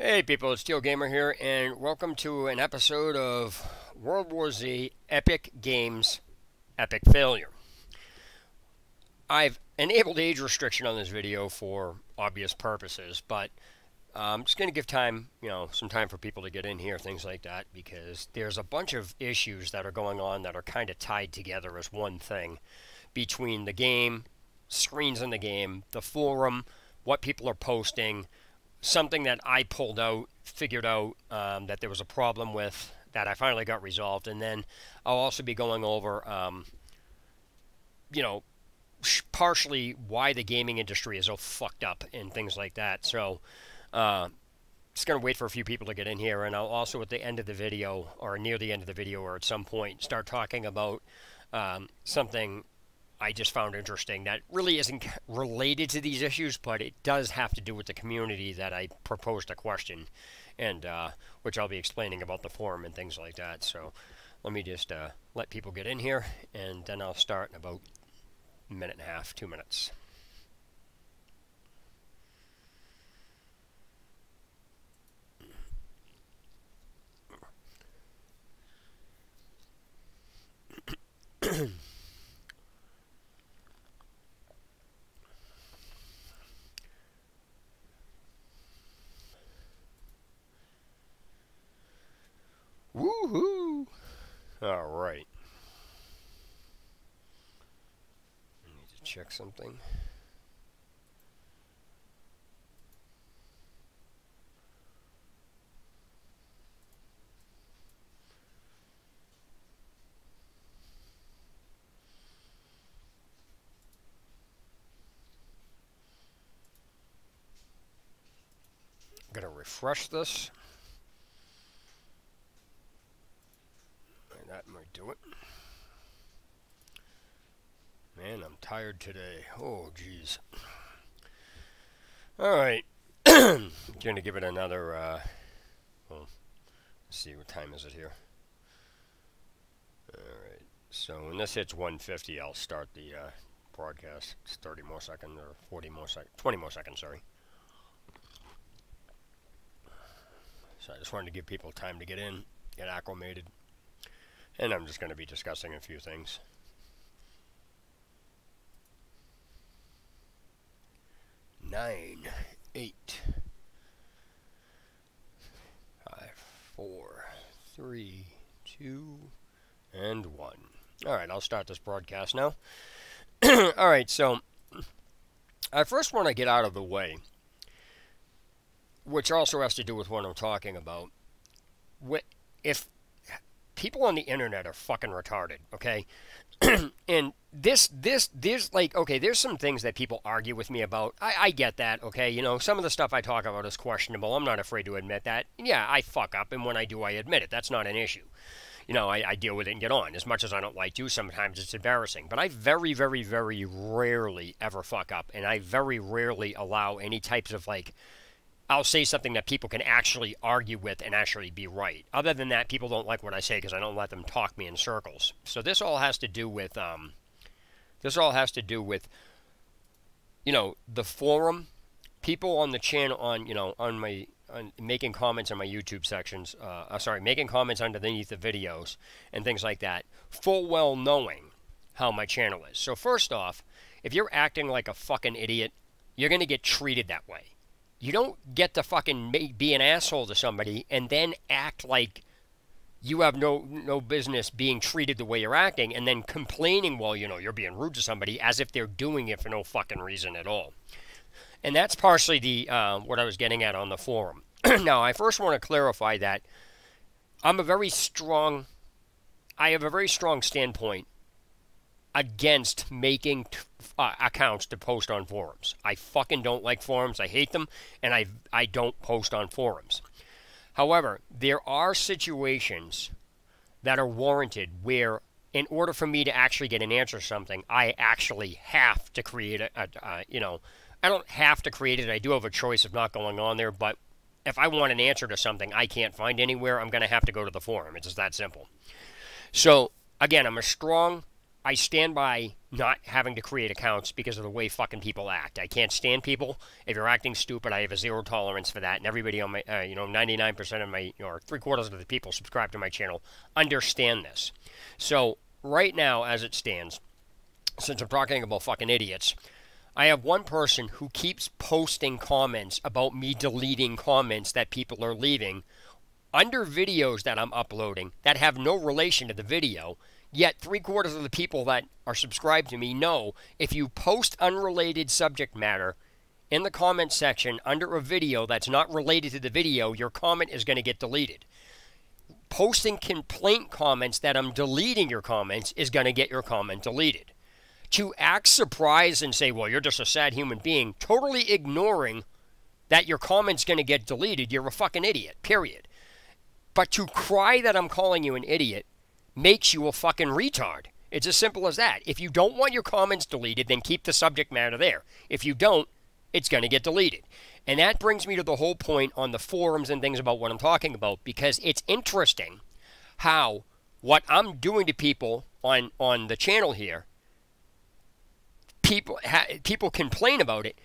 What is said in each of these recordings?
Hey people, it's Steel Gamer here, and welcome to an episode of World War Z Epic Games Epic Failure. I've enabled age restriction on this video for obvious purposes, but I'm just going to give time, some time for people to get in here, things like that, because there's a bunch of issues that are going on that are kind of tied together as one thing between the game, screens in the game, the forum, what people are posting, something that I figured out that there was a problem with that I finally got resolved, and then I'll also be going over, partially why the gaming industry is so fucked up and things like that. So, just going to wait for a few people to get in here, and I'll also at the end of the video, or near the end of the video, or at some point, start talking about something I just found interesting that really isn't related to these issues, but it does have to do with the community that I proposed a question, and which I'll be explaining about the forum and things like that. So let me just let people get in here, and then I'll start in about a minute and a half, 2 minutes. Woohoo! All right. I need to check something. I'm going to refresh this. That might do it. Man, I'm tired today. Oh, jeez. Alright. Gonna give it another, well, let's see, what time is it here? Alright, so when this hits 150, I'll start the broadcast. It's 30 more seconds, or 40 more seconds, 20 more seconds, sorry. So I just wanted to give people time to get in, get acclimated. And I'm just going to be discussing a few things. 9, 8, 5, 4, 3, 2, and 1. Alright, I'll start this broadcast now. Alright, so I first want to get out of the way, which also has to do with what I'm talking about. If people on the internet are fucking retarded, okay? And there's like, okay, there's some things that people argue with me about. I get that, okay? Some of the stuff I talk about is questionable. I'm not afraid to admit that. Yeah, I fuck up, and when I do, I admit it. That's not an issue. I deal with it and get on. As much as I don't like to, sometimes it's embarrassing. But I very, very, very rarely ever fuck up, and I very rarely allow any types of, like, I'll say something that people can actually argue with and actually be right. Other than that, people don't like what I say because I don't let them talk me in circles. So this all has to do with, the forum, people on the channel, on making comments on my YouTube sections, making comments underneath the videos and things like that, full well knowing how my channel is. So first off, if you're acting like a fucking idiot, you're going to get treated that way. You don't get to fucking be an asshole to somebody and then act like you have no business being treated the way you're acting and then complaining while, you're being rude to somebody as if they're doing it for no fucking reason at all. And that's partially the what I was getting at on the forum. Now, I first want to clarify that I have a very strong standpoint against making accounts to post on forums. I fucking don't like forums. I hate them, and I don't post on forums. However, there are situations that are warranted where, in order for me to actually get an answer to something, I actually have to create I don't have to create it. I do have a choice of not going on there, but if I want an answer to something I can't find anywhere, I'm going to have to go to the forum. It's just that simple. So, again, I stand by not having to create accounts because of the way fucking people act. I can't stand people. If you're acting stupid, I have a zero tolerance for that. And everybody on my, 99% of my, or 3/4 of the people subscribed to my channel understand this. So right now, as it stands, since I'm talking about fucking idiots, I have one person who keeps posting comments about me deleting comments that people are leaving under videos that I'm uploading that have no relation to the video. Yet 3/4 of the people that are subscribed to me know if you post unrelated subject matter in the comment section under a video that's not related to the video, your comment is going to get deleted. Posting complaint comments that I'm deleting your comments is going to get your comment deleted. To act surprised and say, well, you're just a sad human being, totally ignoring that your comment's going to get deleted, you're a fucking idiot, period. But to cry that I'm calling you an idiot makes you a fucking retard. It's as simple as that. If you don't want your comments deleted, then keep the subject matter there. If you don't, it's going to get deleted. And that brings me to the whole point on the forums and things about what I'm talking about, because it's interesting how what I'm doing to people on the channel here, people complain about it,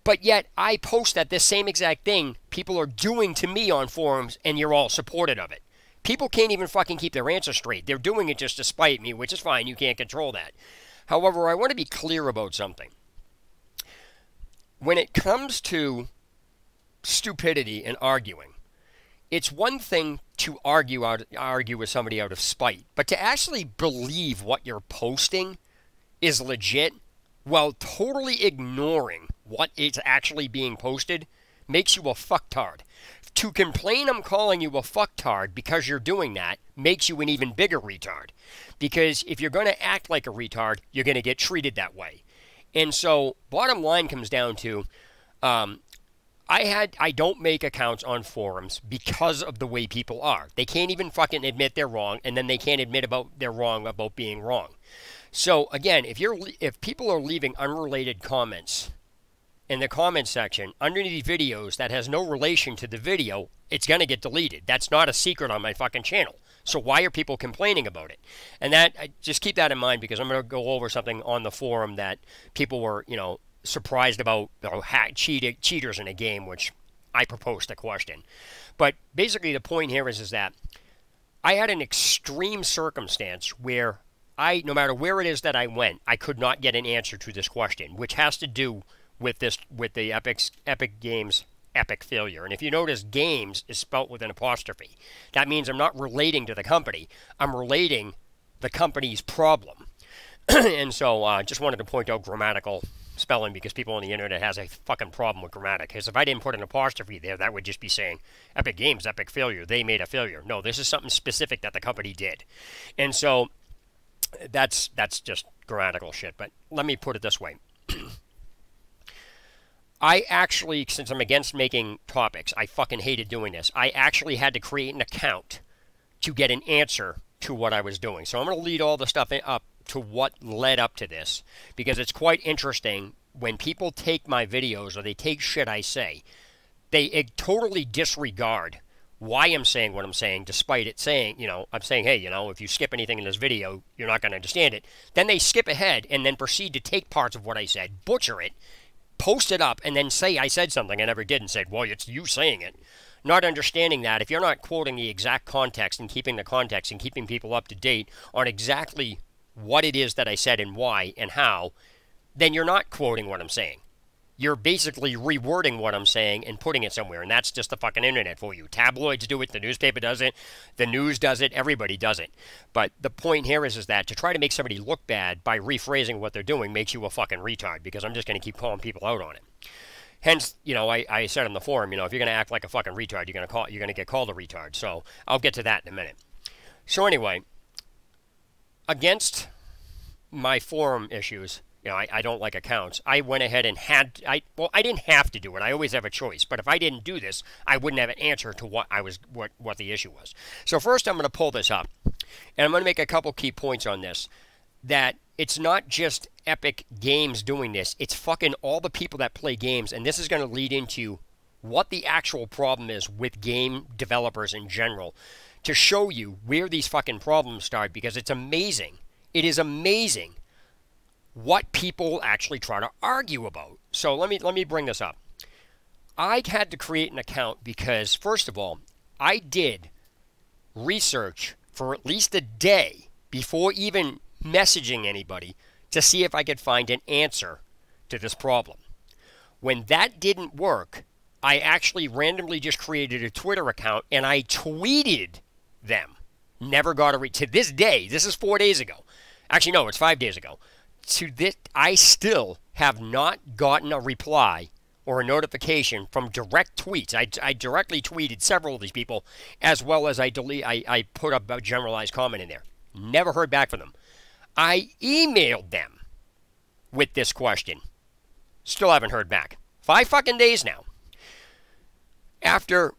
but yet I post that this same exact thing people are doing to me on forums, and you're all supportive of it. People can't even fucking keep their answer straight. They're doing it just to spite me, which is fine. You can't control that. However, I want to be clear about something. When it comes to stupidity and arguing, it's one thing to argue with somebody out of spite, but to actually believe what you're posting is legit while totally ignoring what is actually being posted makes you a fucktard. To complain I'm calling you a fucktard because you're doing that makes you an even bigger retard. Because if you're going to act like a retard, you're going to get treated that way. And so, bottom line comes down to, I don't make accounts on forums because of the way people are. They can't even fucking admit they're wrong, and then they can't admit they're wrong about being wrong. So again, if people are leaving unrelated comments in the comment section underneath videos that has no relation to the video, it's going to get deleted. That's not a secret on my fucking channel. So why are people complaining about it? And just keep that in mind, because I'm going to go over something on the forum that people were, surprised about, cheaters in a game, which I proposed a question. But basically the point here is that I had an extreme circumstance where no matter where it is that I went, I could not get an answer to this question, which has to do with the Epic Games Epic Failure. And if you notice, games is spelt with an apostrophe. That means I'm not relating to the company. I'm relating the company's problem. And so just wanted to point out grammatical spelling, because people on the internet has a fucking problem with grammatics. Because if I didn't put an apostrophe there, that would just be saying Epic Games Epic Failure. They made a failure. No, this is something specific that the company did. And so that's just grammatical shit. But let me put it this way. I actually, since I'm against making topics, I fucking hated doing this. I actually had to create an account to get an answer to what I was doing. So I'm going to lead all the stuff up to what led up to this, because it's quite interesting when people take my videos or they take shit I say, they totally disregard why I'm saying what I'm saying, despite it saying, I'm saying, hey, if you skip anything in this video, you're not going to understand it. Then they skip ahead and then proceed to take parts of what I said, butcher it, post it up, and then say I said something I never did and said, well, it's you saying it. Not understanding that if you're not quoting the exact context and keeping the context and keeping people up to date on exactly what it is that I said and why and how, then you're not quoting what I'm saying. You're basically rewording what I'm saying and putting it somewhere, and that's just the fucking internet for you. Tabloids do it, the newspaper does it, the news does it, everybody does it. But the point here is that to try to make somebody look bad by rephrasing what they're doing makes you a fucking retard, because I'm just going to keep calling people out on it. Hence, I said on the forum, if you're going to act like a fucking retard, you're going to get called a retard. So I'll get to that in a minute. So anyway, against my forum issues, I don't like accounts. I went ahead and I didn't have to do it. I always have a choice. But if I didn't do this, I wouldn't have an answer to what the issue was. So first I'm going to pull this up. And I'm going to make a couple key points on this. That it's not just Epic Games doing this. It's fucking all the people that play games. And this is going to lead into what the actual problem is with game developers in general, to show you where these fucking problems start, because it's amazing. it is amazing what people actually try to argue about. So let me bring this up. I had to create an account because, first of all, I did research for at least a day before even messaging anybody to see if I could find an answer to this problem. When that didn't work, I actually randomly just created a Twitter account and I tweeted them. Never got to this day. This is 4 days ago. Actually, no, it's 5 days ago. To this, I still have not gotten a reply or a notification from direct tweets. I directly tweeted several of these people, as well as I put up a generalized comment in there. Never heard back from them. I emailed them with this question. Still haven't heard back. 5 fucking days now. After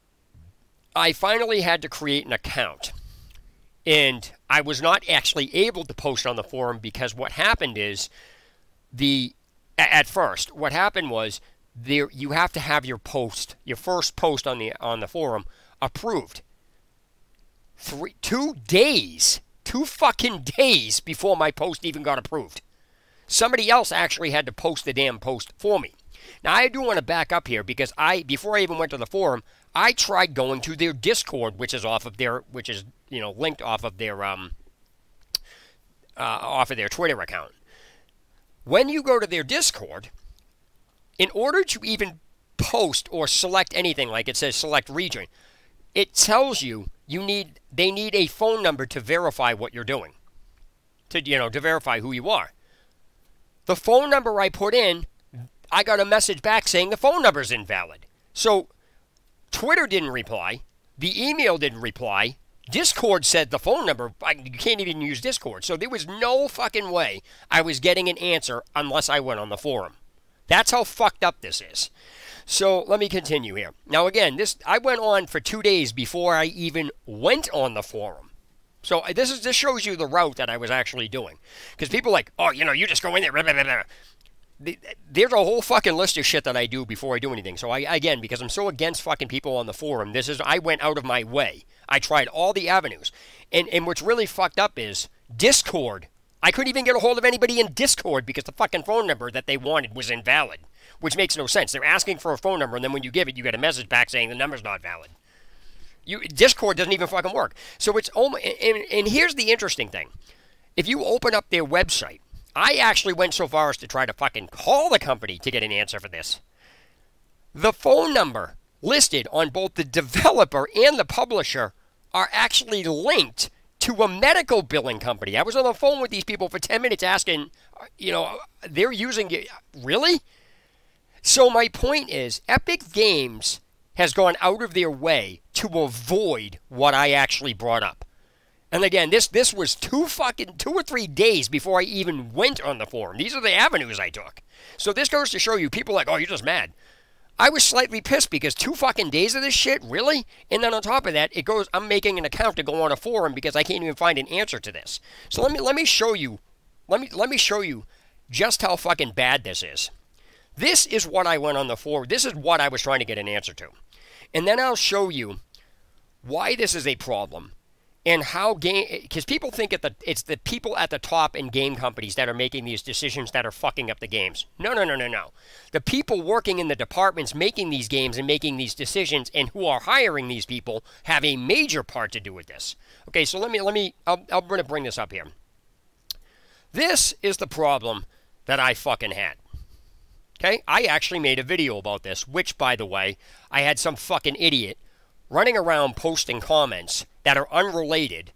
I finally had to create an account, and I was not actually able to post on the forum because what happened is at first what happened was you have to have your first post on the forum approved. 2 days, 2 fucking days before my post even got approved. Somebody else actually had to post the damn post for me. Now I do want to back up here because before I even went to the forum, I tried going to their Discord, which is linked off of their Twitter account. When you go to their Discord, in order to even post or select anything, like it says select region, it tells you they need a phone number to verify what you're doing, to verify who you are. The phone number I put in, I got a message back saying the phone number is invalid. So Twitter didn't reply. The email didn't reply. Discord said the phone number, you can't even use Discord. So there was no fucking way I was getting an answer unless I went on the forum. That's how fucked up this is. So let me continue here. Now again, I went on for 2 days before I even went on the forum. So this shows you the route that I was actually doing. Because people are like, oh, you just go in there, blah, blah, blah, blah. There's a whole fucking list of shit that I do before I do anything. So again, because I'm so against fucking people on the forum, I went out of my way. I tried all the avenues. And what's really fucked up is Discord. I couldn't even get a hold of anybody in Discord because the fucking phone number that they wanted was invalid. Which makes no sense. They're asking for a phone number, and then when you give it, you get a message back saying the number's not valid. Discord doesn't even fucking work. So it's almost, and here's the interesting thing. If you open up their website, I actually went so far as to try to fucking call the company to get an answer for this. The phone number listed on both the developer and the publisher are actually linked to a medical billing company. I was on the phone with these people for 10 minutes asking, they're using it. Really? So my point is, Epic Games has gone out of their way to avoid what I actually brought up. And again, this was 2 or 3 days before I even went on the forum. These are the avenues I took. So this goes to show you, people are like, oh, you're just mad. I was slightly pissed because 2 fucking days of this shit, really? And then on top of that, I'm making an account to go on a forum because I can't even find an answer to this. So let me show you, let me show you just how fucking bad this is. This is what I went on the forum. This is what I was trying to get an answer to. And then I'll show you why this is a problem and how because people think it's the people at the top in game companies that are making these decisions that are fucking up the games. No. The people working in the departments making these games and making these decisions and who are hiring these people have a major part to do with this. Okay, so I'll bring this up here. This is the problem that I fucking had. Okay, I actually made a video about this, which, by the way, I had some fucking idiot running around posting comments that are unrelated,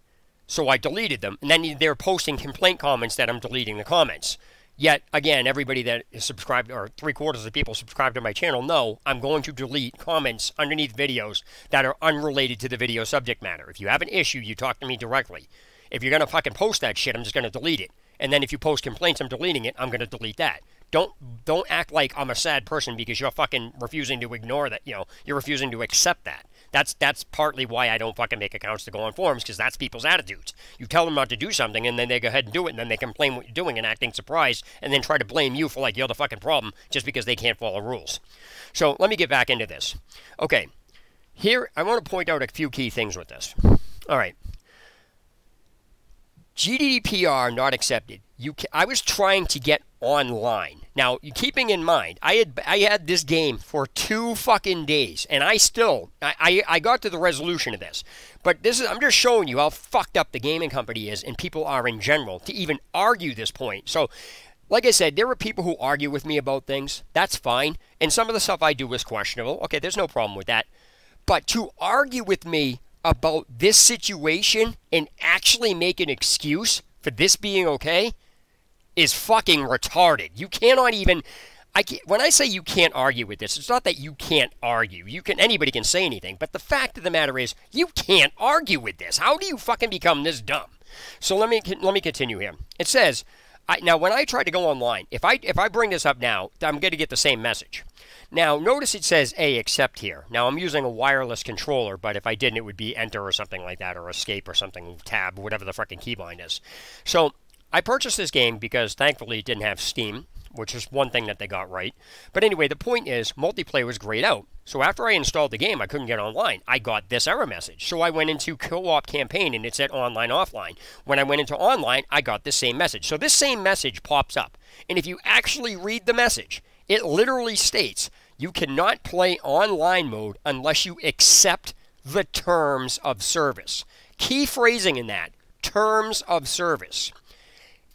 so I deleted them, and then they're posting complaint comments that I'm deleting the comments. Yet, again, everybody that is subscribed, or 3/4 of the people subscribed to my channel, know I'm going to delete comments underneath videos that are unrelated to the video subject matter. If you have an issue, you talk to me directly. If you're going to fucking post that shit, I'm just going to delete it. And then if you post complaints, I'm deleting it, I'm going to delete that. Don't act like I'm a sad person because you're fucking refusing to ignore that, you're refusing to accept that. That's partly why I don't fucking make accounts to go on forums, because that's people's attitudes. You tell them not to do something, and then they go ahead and do it, and then they complain what you're doing and acting surprised, and then try to blame you for, like, you're the fucking problem just because they can't follow rules. So let me get back into this. Okay, here I want to point out a few key things with this. All right. GDPR not accepted. I was trying to get online. Now, keeping in mind, I had this game for 2 fucking days, and I got to the resolution of this. But I'm just showing you how fucked up the gaming company is, and people are in general, to even argue this point. So, like I said, there are people who argue with me about things. That's fine. And some of the stuff I do is questionable. Okay, there's no problem with that. But to argue with me about this situation and actually make an excuse for this being okay is fucking retarded. You cannot even... when I say you can't argue with this, it's not that you can't argue. Anybody can say anything. But the fact of the matter is, you can't argue with this. How do you fucking become this dumb? So let me continue here. It says... now, when I try to go online, if I bring this up now, I'm going to get the same message. Now, notice it says A, accept here. Now, I'm using a wireless controller, but if I didn't, it would be enter or something like that, or escape or something, tab, whatever the fucking keybind is. So, I purchased this game because, thankfully, it didn't have Steam, which is one thing that they got right. But anyway, the point is, multiplayer was grayed out. So after I installed the game, I couldn't get online. I got this error message. So I went into co-op campaign, and it said online, offline. When I went into online, I got the same message. So this same message pops up. And if you actually read the message, it literally states, you cannot play online mode unless you accept the terms of service. Key phrasing in that, terms of service.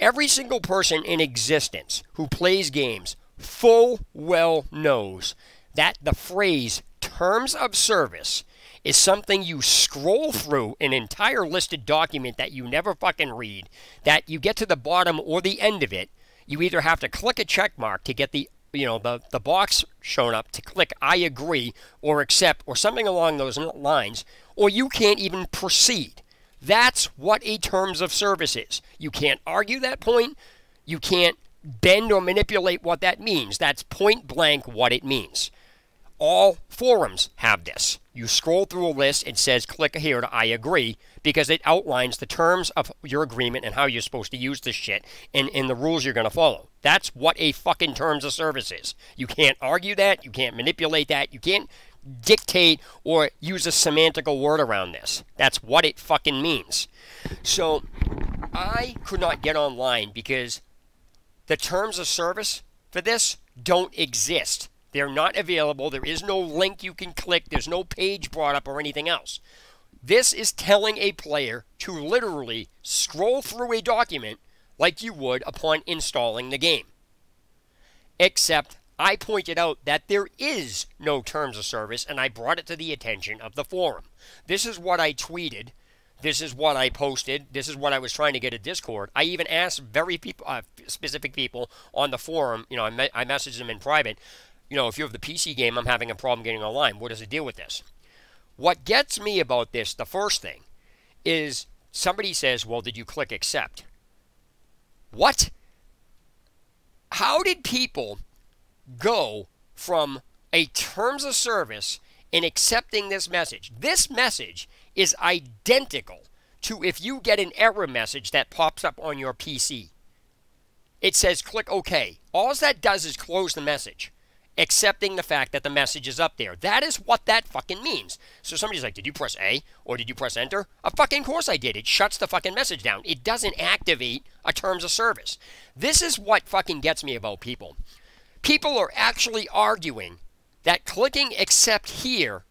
Every single person in existence who plays games full well knows that the phrase terms of service is something you scroll through an entire listed document that you never fucking read, that you get to the bottom or the end of it, you either have to click a check mark to get the box shown up to click I agree or accept or something along those lines, or you can't even proceed. That's what a terms of service is. You can't argue that point. You can't bend or manipulate what that means. That's point blank what it means. All forums have this. You scroll through a list, it says click here to I agree, because it outlines the terms of your agreement and how you're supposed to use this shit and the rules you're going to follow. That's what a fucking terms of service is. You can't argue that. You can't manipulate that. You can't dictate or use a semantical word around this. That's what it fucking means. So I could not get online because the terms of service for this don't exist. They're not available. There is no link you can click. There's no page brought up or anything else. This is telling a player to literally scroll through a document like you would upon installing the game. Except I pointed out that there is no terms of service, and I brought it to the attention of the forum. This is what I tweeted. This is what I posted. This is what I was trying to get a Discord. I even asked specific people on the forum. I messaged them in private. If you have the PC game, I'm having a problem getting online. What does it deal with this? What gets me about this, the first thing, is somebody says, well, did you click accept? What? How did people go from a terms of service in accepting this message? This message is identical to if you get an error message that pops up on your PC. It says click OK. All that does is close the message, accepting the fact that the message is up there. That is what that fucking means. So somebody's like, did you press A or did you press enter? Of fucking course I did. It shuts the fucking message down. It doesn't activate a terms of service. This is what fucking gets me about people. People are actually arguing that clicking accept here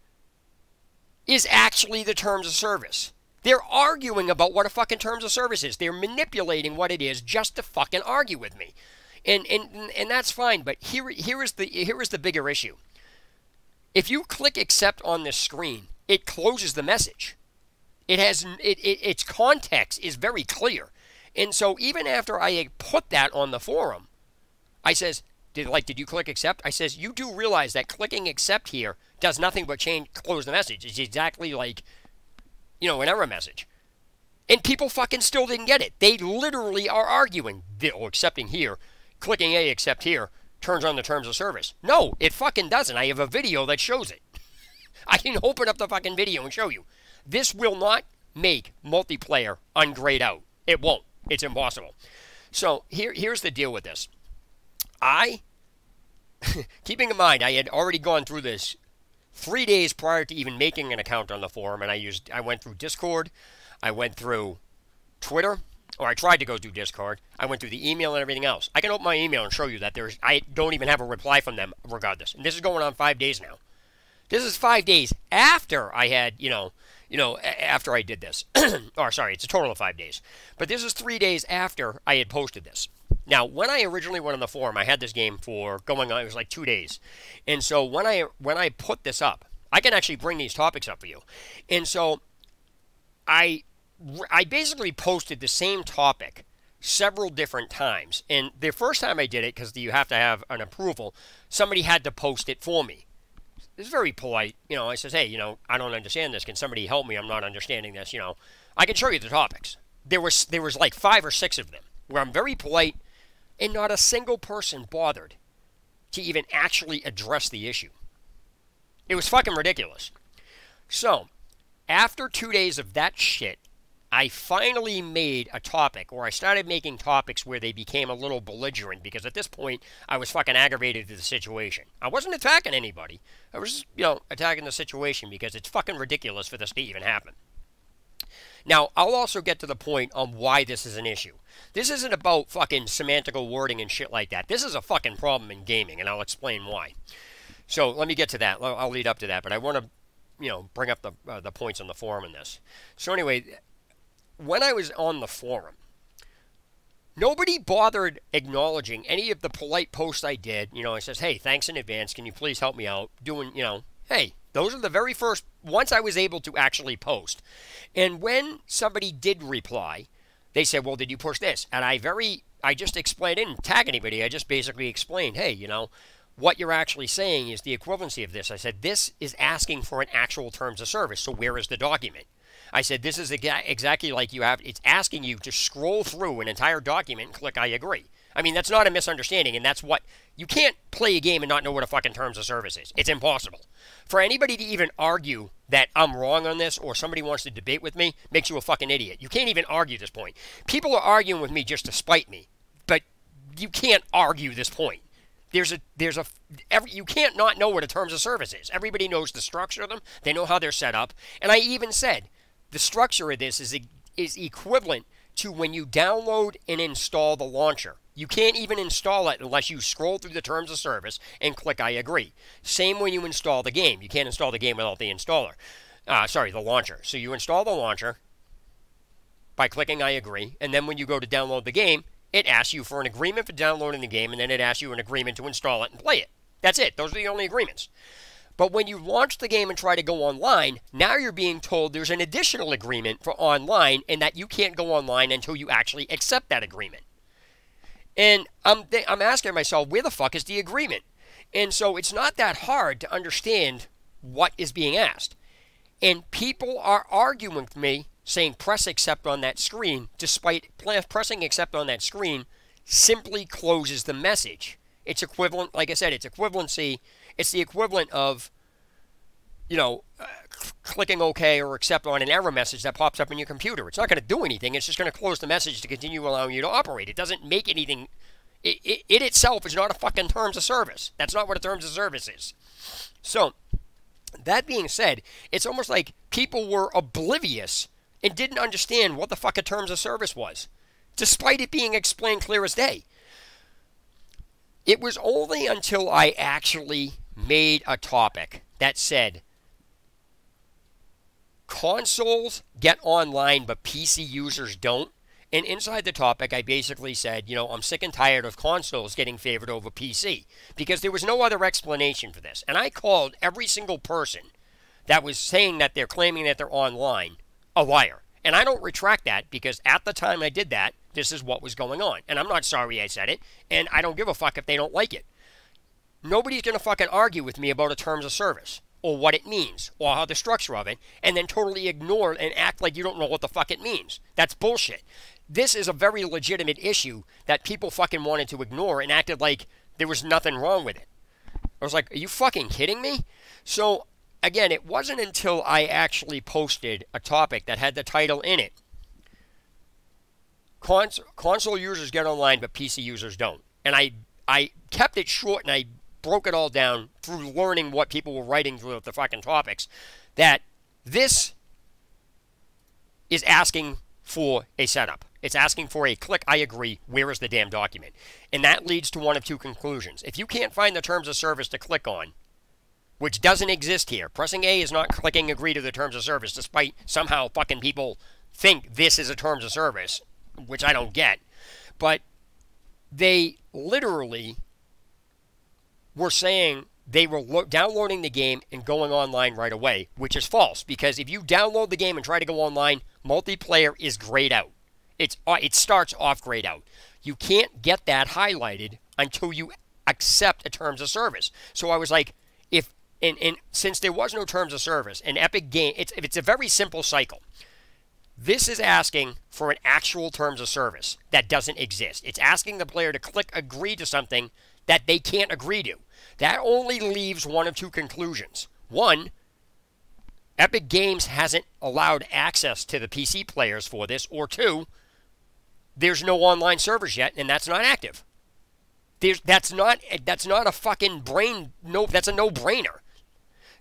is actually the terms of service. They're arguing about what a fucking terms of service is. They're manipulating what it is just to fucking argue with me. And that's fine, but here is the bigger issue. If you click accept on this screen, it closes the message. Its context is very clear. And so even after I put that on the forum, I says, did you click accept? I says, you do realize that clicking accept here does nothing but close the message. It's exactly like, an error message. And people fucking still didn't get it. They literally are arguing, accepting here, clicking A accept here, turns on the terms of service. No, it fucking doesn't. I have a video that shows it. I can open up the fucking video and show you. This will not make multiplayer ungrayed out. It won't. It's impossible. So here's the deal with this. Keeping in mind, I had already gone through this 3 days prior to even making an account on the forum, and I went through Discord, I went through Twitter, or I tried to go through Discord. I went through the email and everything else. I can open my email and show you that I don't even have a reply from them regardless. And this is going on 5 days now. This is 5 days after I had, after I did this. Or sorry, it's a total of 5 days. But this is 3 days after I had posted this. Now, when I originally went on the forum, I had this game for going on, it was like 2 days. And so when I put this up, I can actually bring these topics up for you. And so I basically posted the same topic several different times. And the first time I did it, because you have to have an approval, somebody had to post it for me. It's very polite. I says, hey, I don't understand this. Can somebody help me? I'm not understanding this. I can show you the topics. There was like 5 or 6 of them where I'm very polite, and not a single person bothered to even actually address the issue. It was fucking ridiculous. So, after 2 days of that shit, I finally made a topic, or I started making topics where they became a little belligerent, because at this point, I was fucking aggravated to the situation. I wasn't attacking anybody. I was, attacking the situation because it's fucking ridiculous for this to even happen. Now, I'll also get to the point on why this is an issue. This isn't about fucking semantical wording and shit like that. This is a fucking problem in gaming, and I'll explain why. So, let me get to that. I'll lead up to that, but I want to, bring up the points on the forum in this. So anyway, when I was on the forum, nobody bothered acknowledging any of the polite posts I did. I says, hey, thanks in advance. Can you please help me out? Hey, those are the very first, once I was able to actually post. And when somebody did reply, they said, well, did you push this? And I just explained, I didn't tag anybody. I just basically explained, hey, what you're actually saying is the equivalency of this. I said, this is asking for an actual terms of service. So where is the document? I said, this is exactly like it's asking you to scroll through an entire document and click I agree. I mean, that's not a misunderstanding, and that's you can't play a game and not know what a fucking terms of service is. It's impossible. For anybody to even argue that I'm wrong on this, or somebody wants to debate with me, makes you a fucking idiot. You can't even argue this point. People are arguing with me just to spite me, but you can't argue this point. You can't not know what a terms of service is. Everybody knows the structure of them. They know how they're set up. And I even said, the structure of this is equivalent to when you download and install the launcher. You can't even install it unless you scroll through the terms of service and click I agree. Same when you install the game. You can't install the game without the installer. The launcher. So you install the launcher by clicking I agree, and then when you go to download the game, it asks you for an agreement for downloading the game, and then it asks you an agreement to install it and play it. That's it. Those are the only agreements. But when you launch the game and try to go online, now you're being told there's an additional agreement for online, and that you can't go online until you actually accept that agreement. And I'm asking myself, where the fuck is the agreement? And so it's not that hard to understand what is being asked. And people are arguing with me, saying press accept on that screen, despite pressing accept on that screen simply closes the message. It's equivalent, like I said, it's equivalency. It's the equivalent of, clicking OK or accept on an error message that pops up in your computer. It's not going to do anything. It's just going to close the message to continue allowing you to operate. It doesn't make anything. It itself is not a fucking terms of service. That's not what a terms of service is. So, that being said, it's almost like people were oblivious and didn't understand what the fuck a terms of service was, despite it being explained clear as day. It was only until I actually made a topic that said, consoles get online but PC users don't. And inside the topic, I basically said, I'm sick and tired of consoles getting favored over PC, because there was no other explanation for this. And I called every single person that was saying that they're claiming that they're online a liar. And I don't retract that, because at the time I did that, this is what was going on. And I'm not sorry I said it, and I don't give a fuck if they don't like it. Nobody's going to fucking argue with me about a terms of service, or what it means, or how the structure of it, and then totally ignore it and act like you don't know what the fuck it means. That's bullshit. This is a very legitimate issue that people fucking wanted to ignore and acted like there was nothing wrong with it. I was like, are you fucking kidding me? So, again, it wasn't until I actually posted a topic that had the title in it, console users get online, but PC users don't. And I kept it short, and I broke it all down through learning what people were writing through the fucking topics, that this is asking for a setup. It's asking for a click, I agree, where is the damn document? And that leads to one of two conclusions. If you can't find the terms of service to click on, which doesn't exist here, pressing A is not clicking agree to the terms of service, despite somehow fucking people think this is a terms of service, which I don't get. But they literally were saying they were downloading the game and going online right away, which is false, because if you download the game and try to go online, multiplayer is grayed out. It starts off grayed out. You can't get that highlighted until you accept a terms of service. So I was like, since there was no terms of service, an Epic game, it's a very simple cycle. This is asking for an actual terms of service that doesn't exist. It's asking the player to click agree to something that they can't agree to. That only leaves one of two conclusions. One, Epic Games hasn't allowed access to the PC players for this, or two, there's no online servers yet, and that's not active. That's not a fucking that's a no-brainer.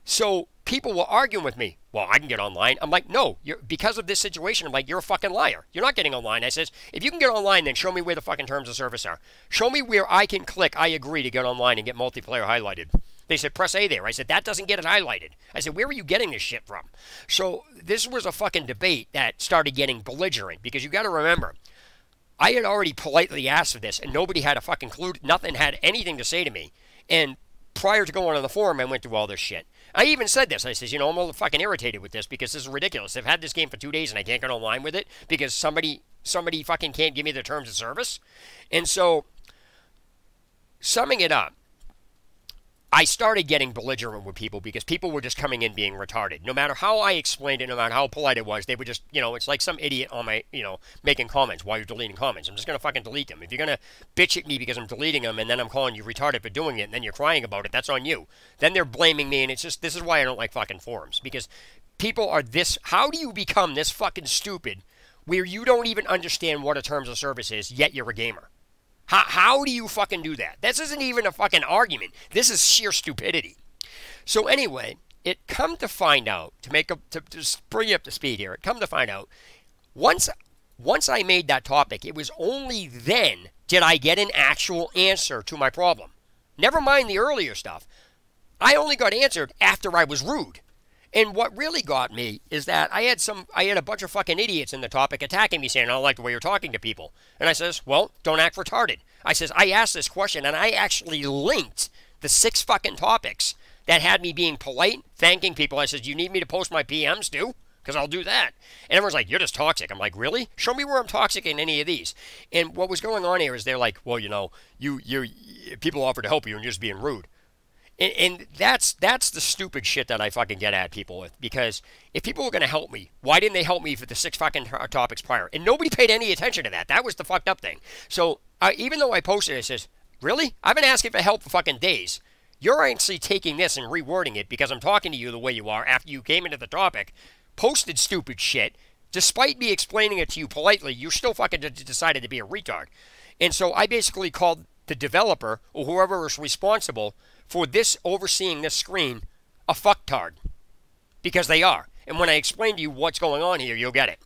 So people were arguing with me. Well, I can get online. I'm like, no, because of this situation, I'm like, you're a fucking liar. You're not getting online. I says, if you can get online, then show me where the fucking terms of service are. Show me where I can click, I agree to get online and get multiplayer highlighted. They said, press A there. I said, that doesn't get it highlighted. I said, where are you getting this shit from? So this was a fucking debate that started getting belligerent, because you got to remember, I had already politely asked for this, and nobody had a fucking clue. Nothing had anything to say to me. And prior to going on the forum, I went through all this shit. I even said this. I says, I'm a little fucking irritated with this because this is ridiculous. I've had this game for 2 days and I can't get online with it because somebody fucking can't give me the terms of service. And so, summing it up, I started getting belligerent with people because people were just coming in being retarded. No matter how I explained it, no matter how polite it was, they would just, it's like some idiot on my, making comments while you're deleting comments. I'm just going to fucking delete them. If you're going to bitch at me because I'm deleting them and then I'm calling you retarded for doing it and then you're crying about it, that's on you. Then they're blaming me, and it's just, this is why I don't like fucking forums. Because people are this, how do you become this fucking stupid where you don't even understand what a terms of service is, yet you're a gamer? How do you fucking do that? This isn't even a fucking argument. This is sheer stupidity. So anyway, it come to find out, to just bring you up to speed here, it come to find out, once I made that topic, it was only then did I get an actual answer to my problem. Never mind the earlier stuff. I only got answered after I was rude. And what really got me is that I had a bunch of fucking idiots in the topic attacking me, saying, I don't like the way you're talking to people. And I says, well, don't act retarded. I says, I asked this question, and I actually linked the 6 fucking topics that had me being polite, thanking people. I says, you need me to post my PMs too? Because I'll do that. And everyone's like, you're just toxic. I'm like, really? Show me where I'm toxic in any of these. And what was going on here is they're like, well, you people offer to help you and you're just being rude. And that's the stupid shit that I fucking get at people with. Because if people were going to help me, why didn't they help me for the 6 fucking topics prior? And nobody paid any attention to that. That was the fucked up thing. So even though I posted it, it says, really? I've been asking for help for fucking days. You're actually taking this and rewording it because I'm talking to you the way you are after you came into the topic, posted stupid shit. Despite me explaining it to you politely, you still fucking decided to be a retard. And so I basically called the developer or whoever was responsible for this, overseeing this screen, a fucktard. Because they are. And when I explain to you what's going on here, you'll get it.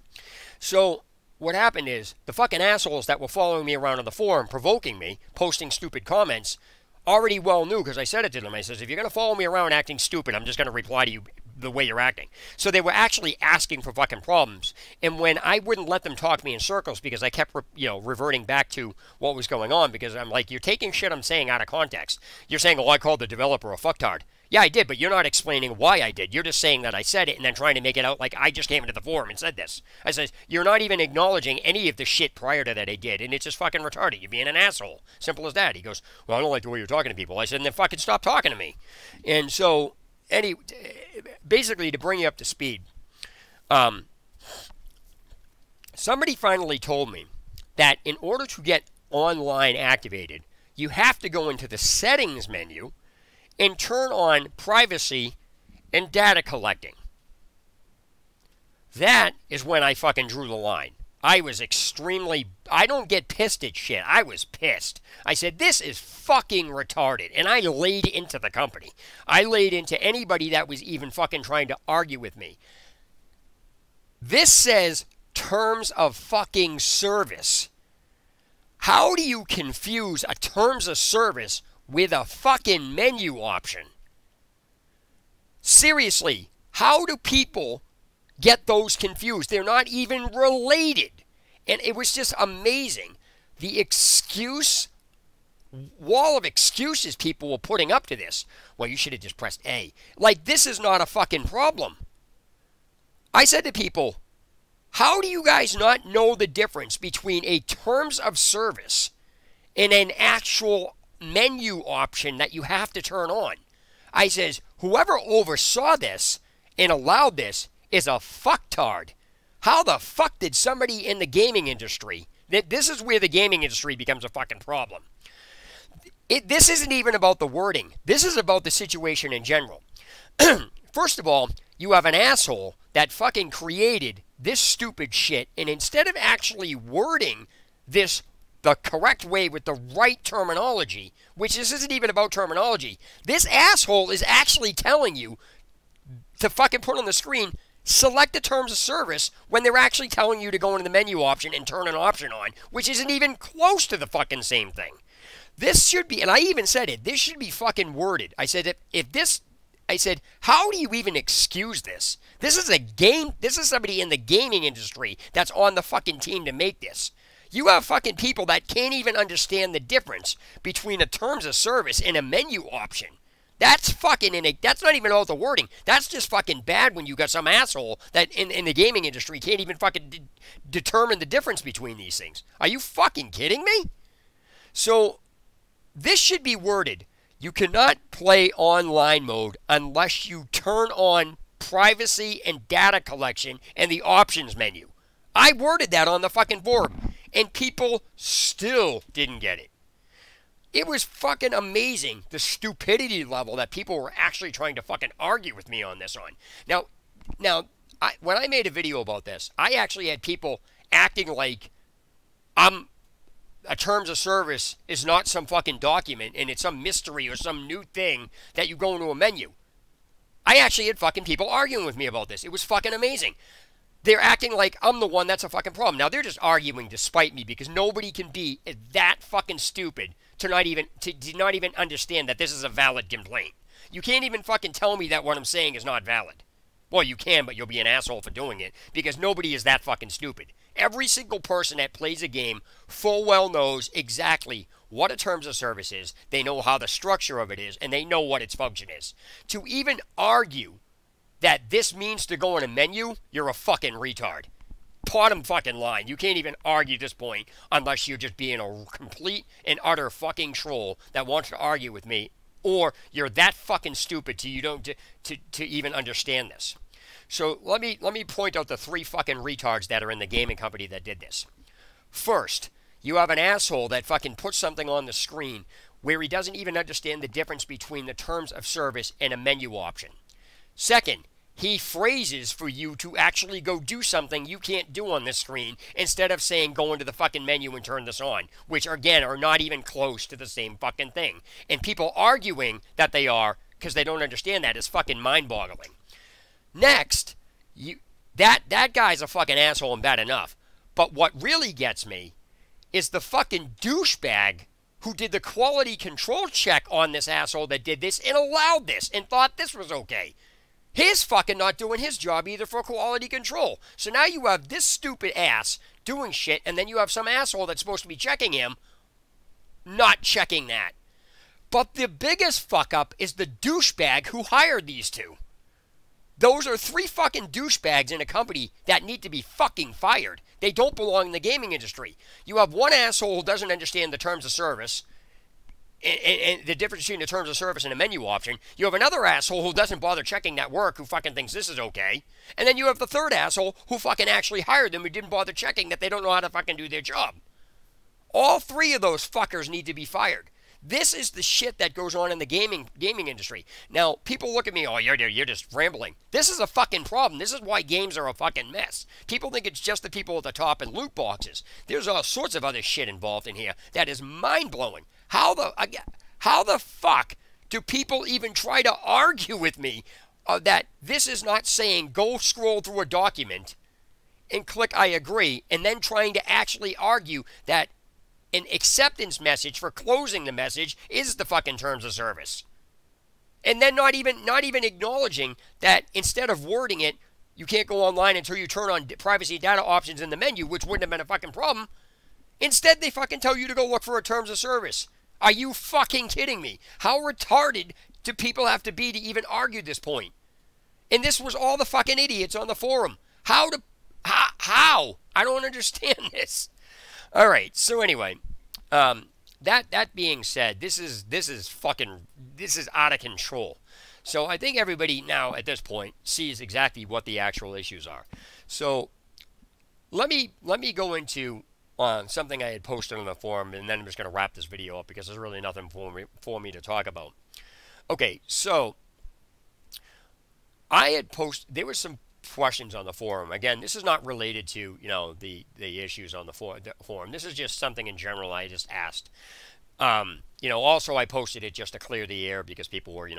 So what happened is, the fucking assholes that were following me around on the forum, provoking me, posting stupid comments, already well knew, because I said it to them. I says, if you're going to follow me around acting stupid, I'm just going to reply to you the way you're acting. So they were actually asking for fucking problems. And when I wouldn't let them talk me in circles because I kept, reverting back to what was going on, because I'm like, you're taking shit I'm saying out of context. You're saying, oh, I called the developer a fucktard. Yeah, I did, but you're not explaining why I did. You're just saying that I said it and then trying to make it out like I just came into the forum and said this. I says, you're not even acknowledging any of the shit prior to that I did, and it's just fucking retarded. You're being an asshole. Simple as that. He goes, well, I don't like the way you're talking to people. I said, then fucking stop talking to me. And so, basically, to bring you up to speed, somebody finally told me that in order to get online activated, you have to go into the settings menu and turn on privacy and data collecting. That is when I fucking drew the line. I was I don't get pissed at shit. I was pissed. I said, this is fucking retarded. And I laid into the company. I laid into anybody that was even fucking trying to argue with me. This says terms of fucking service. How do you confuse a terms of service with a fucking menu option? Seriously, how do people get those confused? They're not even related. And it was just amazing. The wall of excuses people were putting up to this. Well, you should have just pressed A. Like, this is not a fucking problem. I said to people, how do you guys not know the difference between a terms of service and an actual menu option that you have to turn on? I says, whoever oversaw this and allowed this is a fucktard. How the fuck did somebody in the gaming industry, this is where the gaming industry becomes a fucking problem. This isn't even about the wording. This is about the situation in general. First of all, you have an asshole that fucking created this stupid shit, and instead of actually wording this the correct way with the right terminology, which this isn't even about terminology, this asshole is actually telling you to fucking put on the screen, select the terms of service, when they're actually telling you to go into the menu option and turn an option on, which isn't even close to the fucking same thing. This should be, and I even said it, this should be fucking worded. I said, I said, how do you even excuse this? This is somebody in the gaming industry that's on the fucking team to make this. You have fucking people that can't even understand the difference between a terms of service and a menu option. That's fucking, that's not even all the wording. That's just fucking bad when you got some asshole that in the gaming industry can't even fucking determine the difference between these things. Are you fucking kidding me? So, this should be worded. You cannot play online mode unless you turn on privacy and data collection and the options menu. I worded that on the fucking board, and people still didn't get it. It was fucking amazing, the stupidity level that people were actually trying to fucking argue with me on this on. Now, when I made a video about this, I actually had people acting like a terms of service is not some fucking document and it's some mystery or some new thing that you go into a menu. I actually had fucking people arguing with me about this. It was fucking amazing. They're acting like I'm the one that's a fucking problem. Now, they're just arguing to spite me because nobody can be that fucking stupid to not even understand that this is a valid complaint. You can't even fucking tell me that what I'm saying is not valid. Well, you can, but you'll be an asshole for doing it because nobody is that fucking stupid. Every single person that plays a game full well knows exactly what a terms of service is. They know how the structure of it is, and they know what its function is. To even argue that this means to go in a menu, you're a fucking retard. Bottom fucking line. You can't even argue this point unless you're just being a complete and utter fucking troll that wants to argue with me, or you're that fucking stupid to you don't to even understand this. So let me point out the 3 fucking retards that are in the gaming company that did this. First, you have an asshole that fucking puts something on the screen where he doesn't even understand the difference between the terms of service and a menu option. Second, he phrases for you to actually go do something you can't do on this screen instead of saying go into the fucking menu and turn this on, which again are not even close to the same fucking thing. And people arguing that they are because they don't understand that is fucking mind-boggling. Next, that guy's a fucking asshole and bad enough. But what really gets me is the fucking douchebag who did the quality control check on this asshole that did this and allowed this and thought this was okay. He's fucking not doing his job either for quality control. So now you have this stupid ass doing shit, and then you have some asshole that's supposed to be checking him not checking that. But the biggest fuck up is the douchebag who hired these two. Those are 3 fucking douchebags in a company that need to be fucking fired. They don't belong in the gaming industry. You have one asshole who doesn't understand the terms of service and the difference between the terms of service and a menu option. You have another asshole who doesn't bother checking that work, who fucking thinks this is okay. And then you have the third asshole who fucking actually hired them, who didn't bother checking that they don't know how to fucking do their job. All 3 of those fuckers need to be fired. This is the shit that goes on in the gaming industry. Now, people look at me, oh, you're just rambling. This is a fucking problem. This is why games are a fucking mess. People think it's just the people at the top and loot boxes. There's all sorts of other shit involved in here that is mind-blowing. How the fuck do people even try to argue with me that this is not saying go scroll through a document and click I agree, and then trying to actually argue that an acceptance message for closing the message is the fucking terms of service. And then not even acknowledging that instead of wording it, you can't go online until you turn on privacy data options in the menu, which wouldn't have been a fucking problem. Instead, they fucking tell you to go look for a terms of service. Are you fucking kidding me? How retarded do people have to be to even argue this point? And this was all the fucking idiots on the forum. How? I don't understand this. All right. So anyway, that being said, this is out of control. So I think everybody now at this point sees exactly what the actual issues are. So let me go into something I had posted on the forum, and then I'm just going to wrap this video up because there's really nothing for me to talk about. Okay, so I had posted, there were some questions on the forum. Again, this is not related to, the issues on the forum. This is just something in general I just asked. Also I posted it just to clear the air because people were,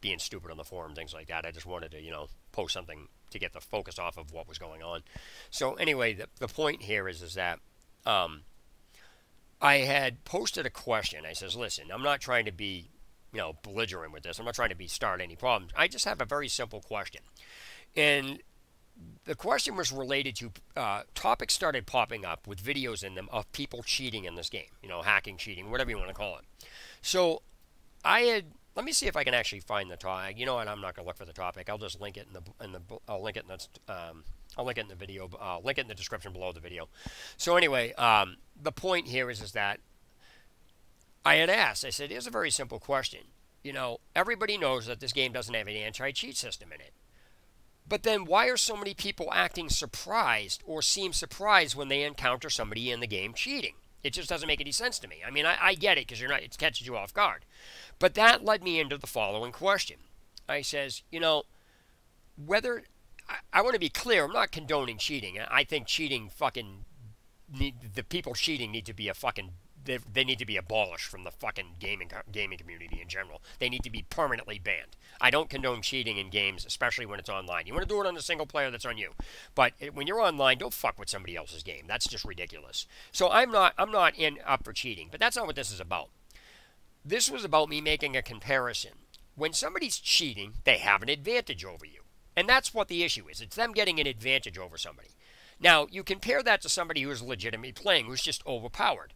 being stupid on the forum, things like that. I just wanted to, post something to get the focus off of what was going on. So anyway, the point here is that I had posted a question. I says, listen, I'm not trying to be, belligerent with this. I'm not trying to start any problems. I just have a very simple question. And the question was related to topics started popping up with videos in them of people cheating in this game. Hacking, cheating, whatever you want to call it. So let me see if I can actually find the topic. You know what? I'm not going to look for the topic. I'll just link it I'll link it in the video. I'll link it in the description below the video. So anyway, the point here is that I had asked. I said, here's a very simple question. Everybody knows that this game doesn't have an anti-cheat system in it. But then why are so many people acting surprised or seem surprised when they encounter somebody in the game cheating? It just doesn't make any sense to me. I mean, I get it because it catches you off guard. But that led me into the following question. I says, whether I want to be clear, I'm not condoning cheating. I think cheating the people cheating need to be they need to be abolished from the fucking gaming community in general. They need to be permanently banned. I don't condone cheating in games, especially when it's online. You want to do it on a single player, that's on you. But when you're online, don't fuck with somebody else's game. That's just ridiculous. So I'm not up for cheating, but that's not what this is about. This was about me making a comparison. When somebody's cheating, they have an advantage over you. And that's what the issue is. It's them getting an advantage over somebody. Now, you compare that to somebody who's legitimately playing, who's just overpowered.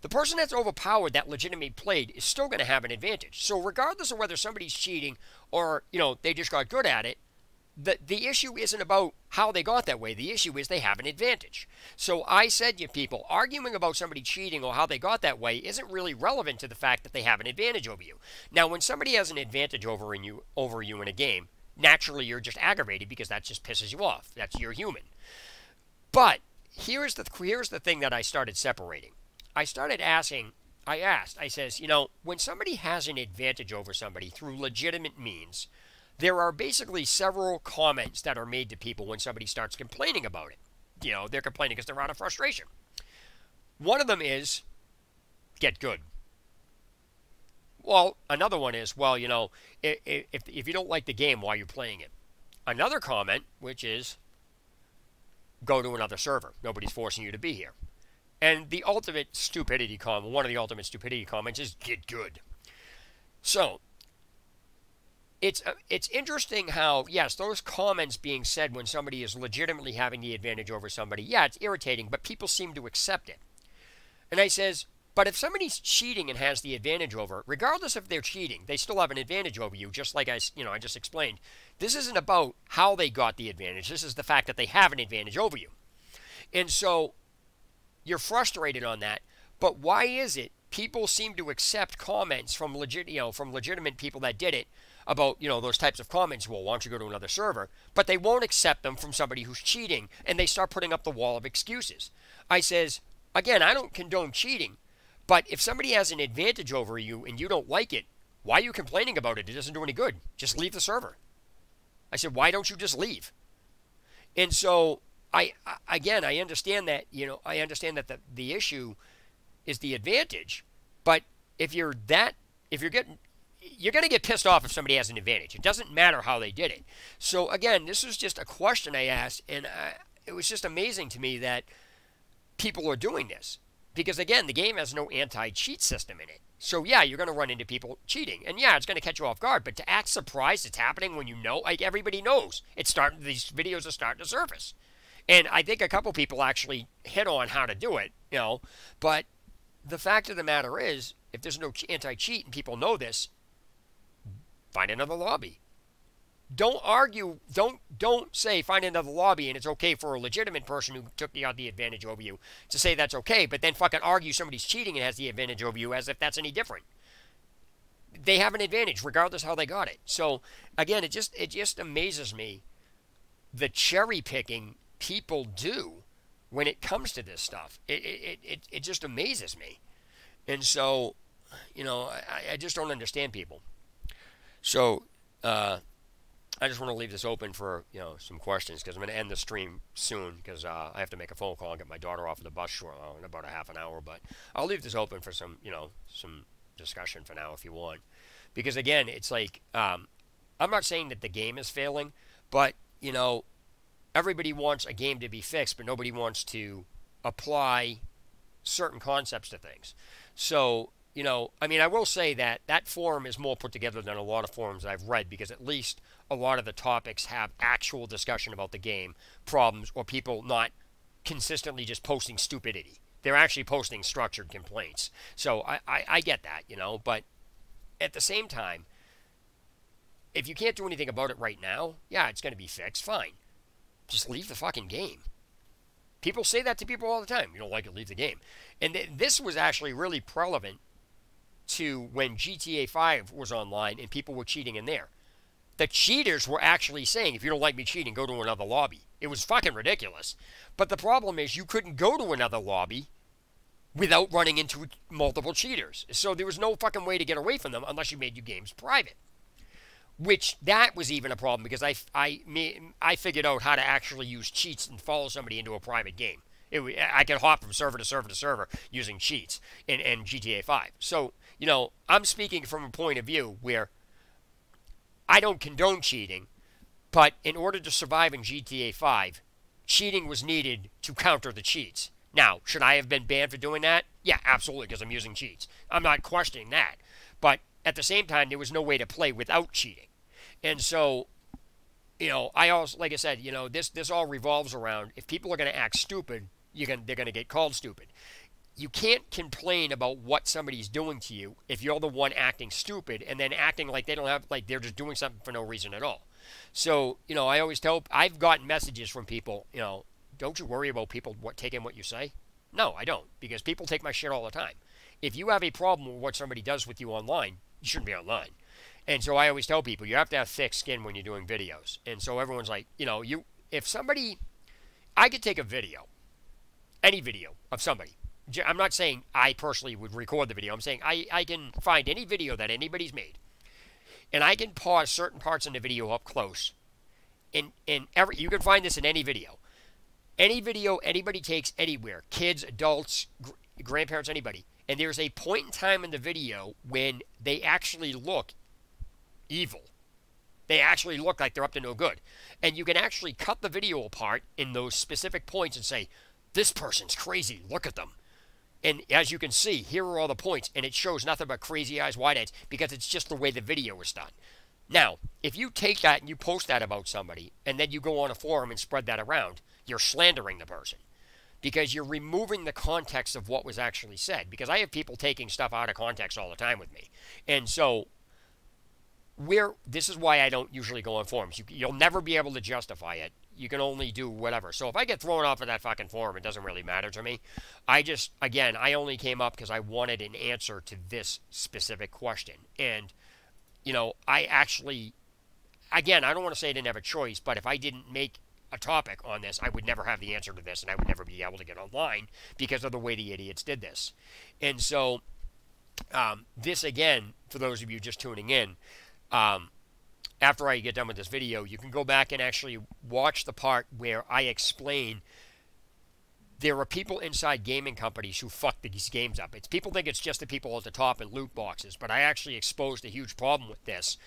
The person that's overpowered, that legitimately played, is still going to have an advantage. So regardless of whether somebody's cheating or, they just got good at it, the issue isn't about how they got that way. The issue is they have an advantage. So I said to people, arguing about somebody cheating or how they got that way isn't really relevant to the fact that they have an advantage over you. Now, when somebody has an advantage over you in a game, naturally you're just aggravated because that just pisses you off. You're human. But here's the thing that I started separating. I says, when somebody has an advantage over somebody through legitimate means, there are basically several comments that are made to people when somebody starts complaining about it. They're complaining because they're out of frustration. One of them is, get good. Well, another one is, if you don't like the game, why are you playing it? Another comment, which is, go to another server. Nobody's forcing you to be here. And the ultimate stupidity comment, one of the ultimate stupidity comments is, get good. So, it's interesting how, yes, those comments being said when somebody is legitimately having the advantage over somebody, yeah, it's irritating, but people seem to accept it. And I says, but if somebody's cheating and has the advantage over, regardless if they're cheating, they still have an advantage over you, just like I just explained. This isn't about how they got the advantage. This is the fact that they have an advantage over you. And so, you're frustrated on that, but why is it people seem to accept comments from legitimate people that did it about, those types of comments, well, why don't you go to another server, but they won't accept them from somebody who's cheating, and they start putting up the wall of excuses. I says, again, I don't condone cheating, but if somebody has an advantage over you and you don't like it, why are you complaining about it? It doesn't do any good. Just leave the server. I said, why don't you just leave? And so, I understand that, I understand that the issue is the advantage, but you're going to get pissed off if somebody has an advantage. It doesn't matter how they did it. So again, this was just a question I asked, and it was just amazing to me that people are doing this. Because again, the game has no anti-cheat system in it. So yeah, you're going to run into people cheating. And yeah, it's going to catch you off guard. But to act surprised it's happening when you know, like everybody knows, these videos are starting to surface. And I think a couple people actually hit on how to do it, you know. But the fact of the matter is, if there's no anti-cheat and people know this, find another lobby. Don't argue. Don't say find another lobby and it's okay for a legitimate person who took the advantage over you to say that's okay, but then fucking argue somebody's cheating and has the advantage over you as if that's any different. They have an advantage regardless how they got it. So again, it just amazes me the cherry picking people do when it comes to this stuff. It just amazes me, and so you know I just don't understand people. So. I just want to leave this open for, you know, some questions because I'm going to end the stream soon because I have to make a phone call and get my daughter off of the bus in about a half an hour. But I'll leave this open for some, you know, some discussion for now if you want. Because, again, it's like I'm not saying that the game is failing, but, you know, everybody wants a game to be fixed, but nobody wants to apply certain concepts to things. So, you know, I mean, I will say that that forum is more put together than a lot of forums I've read because at least a lot of the topics have actual discussion about the game, problems, or people not consistently just posting stupidity. They're actually posting structured complaints. So I get that, you know, but at the same time, if you can't do anything about it right now, yeah, it's going to be fixed, fine. Just leave the fucking game. People say that to people all the time. You don't like it, leave the game. And this was actually really relevant to when GTA 5 was online and people were cheating in there. The cheaters were actually saying, if you don't like me cheating, go to another lobby. It was fucking ridiculous. But the problem is you couldn't go to another lobby without running into multiple cheaters. So there was no fucking way to get away from them unless you made your games private. Which, that was even a problem because I figured out how to actually use cheats and follow somebody into a private game. I could hop from server to server to server using cheats in GTA 5. So, you know, I'm speaking from a point of view where I don't condone cheating, but in order to survive in GTA 5, cheating was needed to counter the cheats. Now, should I have been banned for doing that? Yeah, absolutely, because I'm using cheats. I'm not questioning that. But at the same time, there was no way to play without cheating. And so, you know, I also, like I said, you know, this all revolves around if people are going to act stupid, they're going to get called stupid. You can't complain about what somebody's doing to you if you're the one acting stupid and then acting like they don't have, like they're just doing something for no reason at all. So, you know, I always tell, I've gotten messages from people, you know, don't you worry about people taking what you say? No, I don't, because people take my shit all the time. If you have a problem with what somebody does with you online, you shouldn't be online. And so I always tell people, you have to have thick skin when you're doing videos. And so everyone's like, you know, if somebody, I could take a video, any video of somebody. I'm not saying I personally would record the video. I'm saying I can find any video that anybody's made. And I can pause certain parts in the video up close. You can find this in any video. Any video anybody takes anywhere. Kids, adults, grandparents, anybody. And there's a point in time in the video when they actually look evil. They actually look like they're up to no good. And you can actually cut the video apart in those specific points and say, this person's crazy. Look at them. And as you can see, here are all the points. And it shows nothing but crazy eyes, wide eyes, because it's just the way the video was done. Now, if you take that and you post that about somebody, and then you go on a forum and spread that around, you're slandering the person. Because you're removing the context of what was actually said. Because I have people taking stuff out of context all the time with me. And so, this is why I don't usually go on forums. You'll never be able to justify it. You can only do whatever. So if I get thrown off of that fucking forum, it doesn't really matter to me. I only came up because I wanted an answer to this specific question. And, you know, I don't want to say I didn't have a choice, but if I didn't make a topic on this, I would never have the answer to this, and I would never be able to get online because of the way the idiots did this. And so, this again, for those of you just tuning in, after I get done with this video, you can go back and actually watch the part where I explain there are people inside gaming companies who fuck these games up. People think it's just the people at the top in loot boxes, but I actually exposed a huge problem with this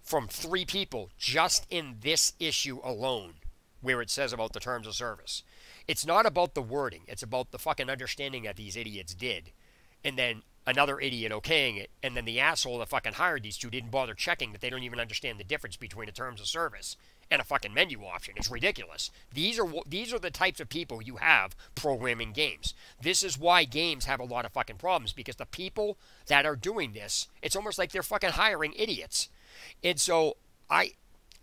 from 3 people just in this issue alone where it says about the terms of service. It's not about the wording. It's about the fucking understanding that these idiots did. And then another idiot okaying it. And then the asshole that fucking hired these two didn't bother checking that they don't even understand the difference between a terms of service and a fucking menu option. It's ridiculous. These are the types of people you have programming games. This is why games have a lot of fucking problems, because the people that are doing this, it's almost like they're fucking hiring idiots. And so I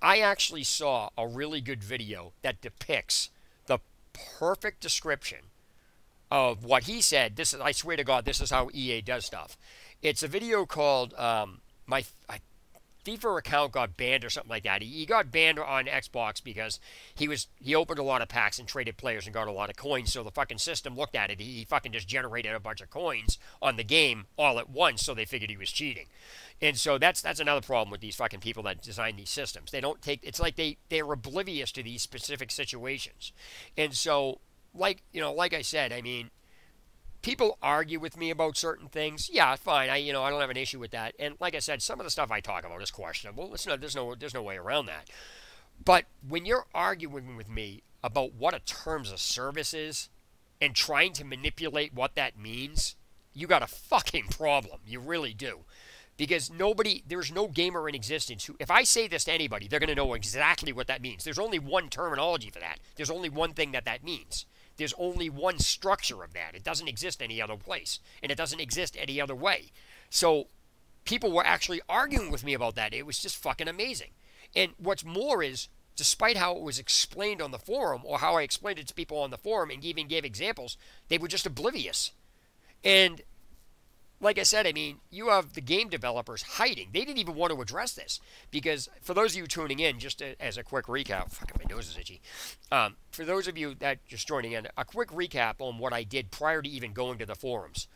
actually saw a really good video that depicts the perfect description of what he said. This is, I swear to God, this is how EA does stuff. It's a video called my FIFA account got banned or something like that. He got banned on Xbox because he opened a lot of packs and traded players and got a lot of coins. So the fucking system looked at it. He fucking just generated a bunch of coins on the game all at once. So they figured he was cheating. And so that's another problem with these fucking people that design these systems. They don't take, it's like they're oblivious to these specific situations. And so, like I said, I mean, people argue with me about certain things. Yeah, fine. I don't have an issue with that. And like I said, some of the stuff I talk about is questionable. There's no way around that. But when you're arguing with me about what a terms of service is and trying to manipulate what that means, you got a fucking problem. You really do. Because there's no gamer in existence who, if I say this to anybody, they're going to know exactly what that means. There's only one terminology for that. There's only one thing that means. There's only one structure of that. It doesn't exist any other place. And it doesn't exist any other way. So people were actually arguing with me about that. It was just fucking amazing. And what's more is, despite how it was explained on the forum, or how I explained it to people on the forum and even gave examples, they were just oblivious. And like I said, I mean, you have the game developers hiding. They didn't even want to address this. Because for those of you tuning in, just as a quick recap, fucking my nose is itchy. For those of you that just joining in, a quick recap on what I did prior to even going to the forums.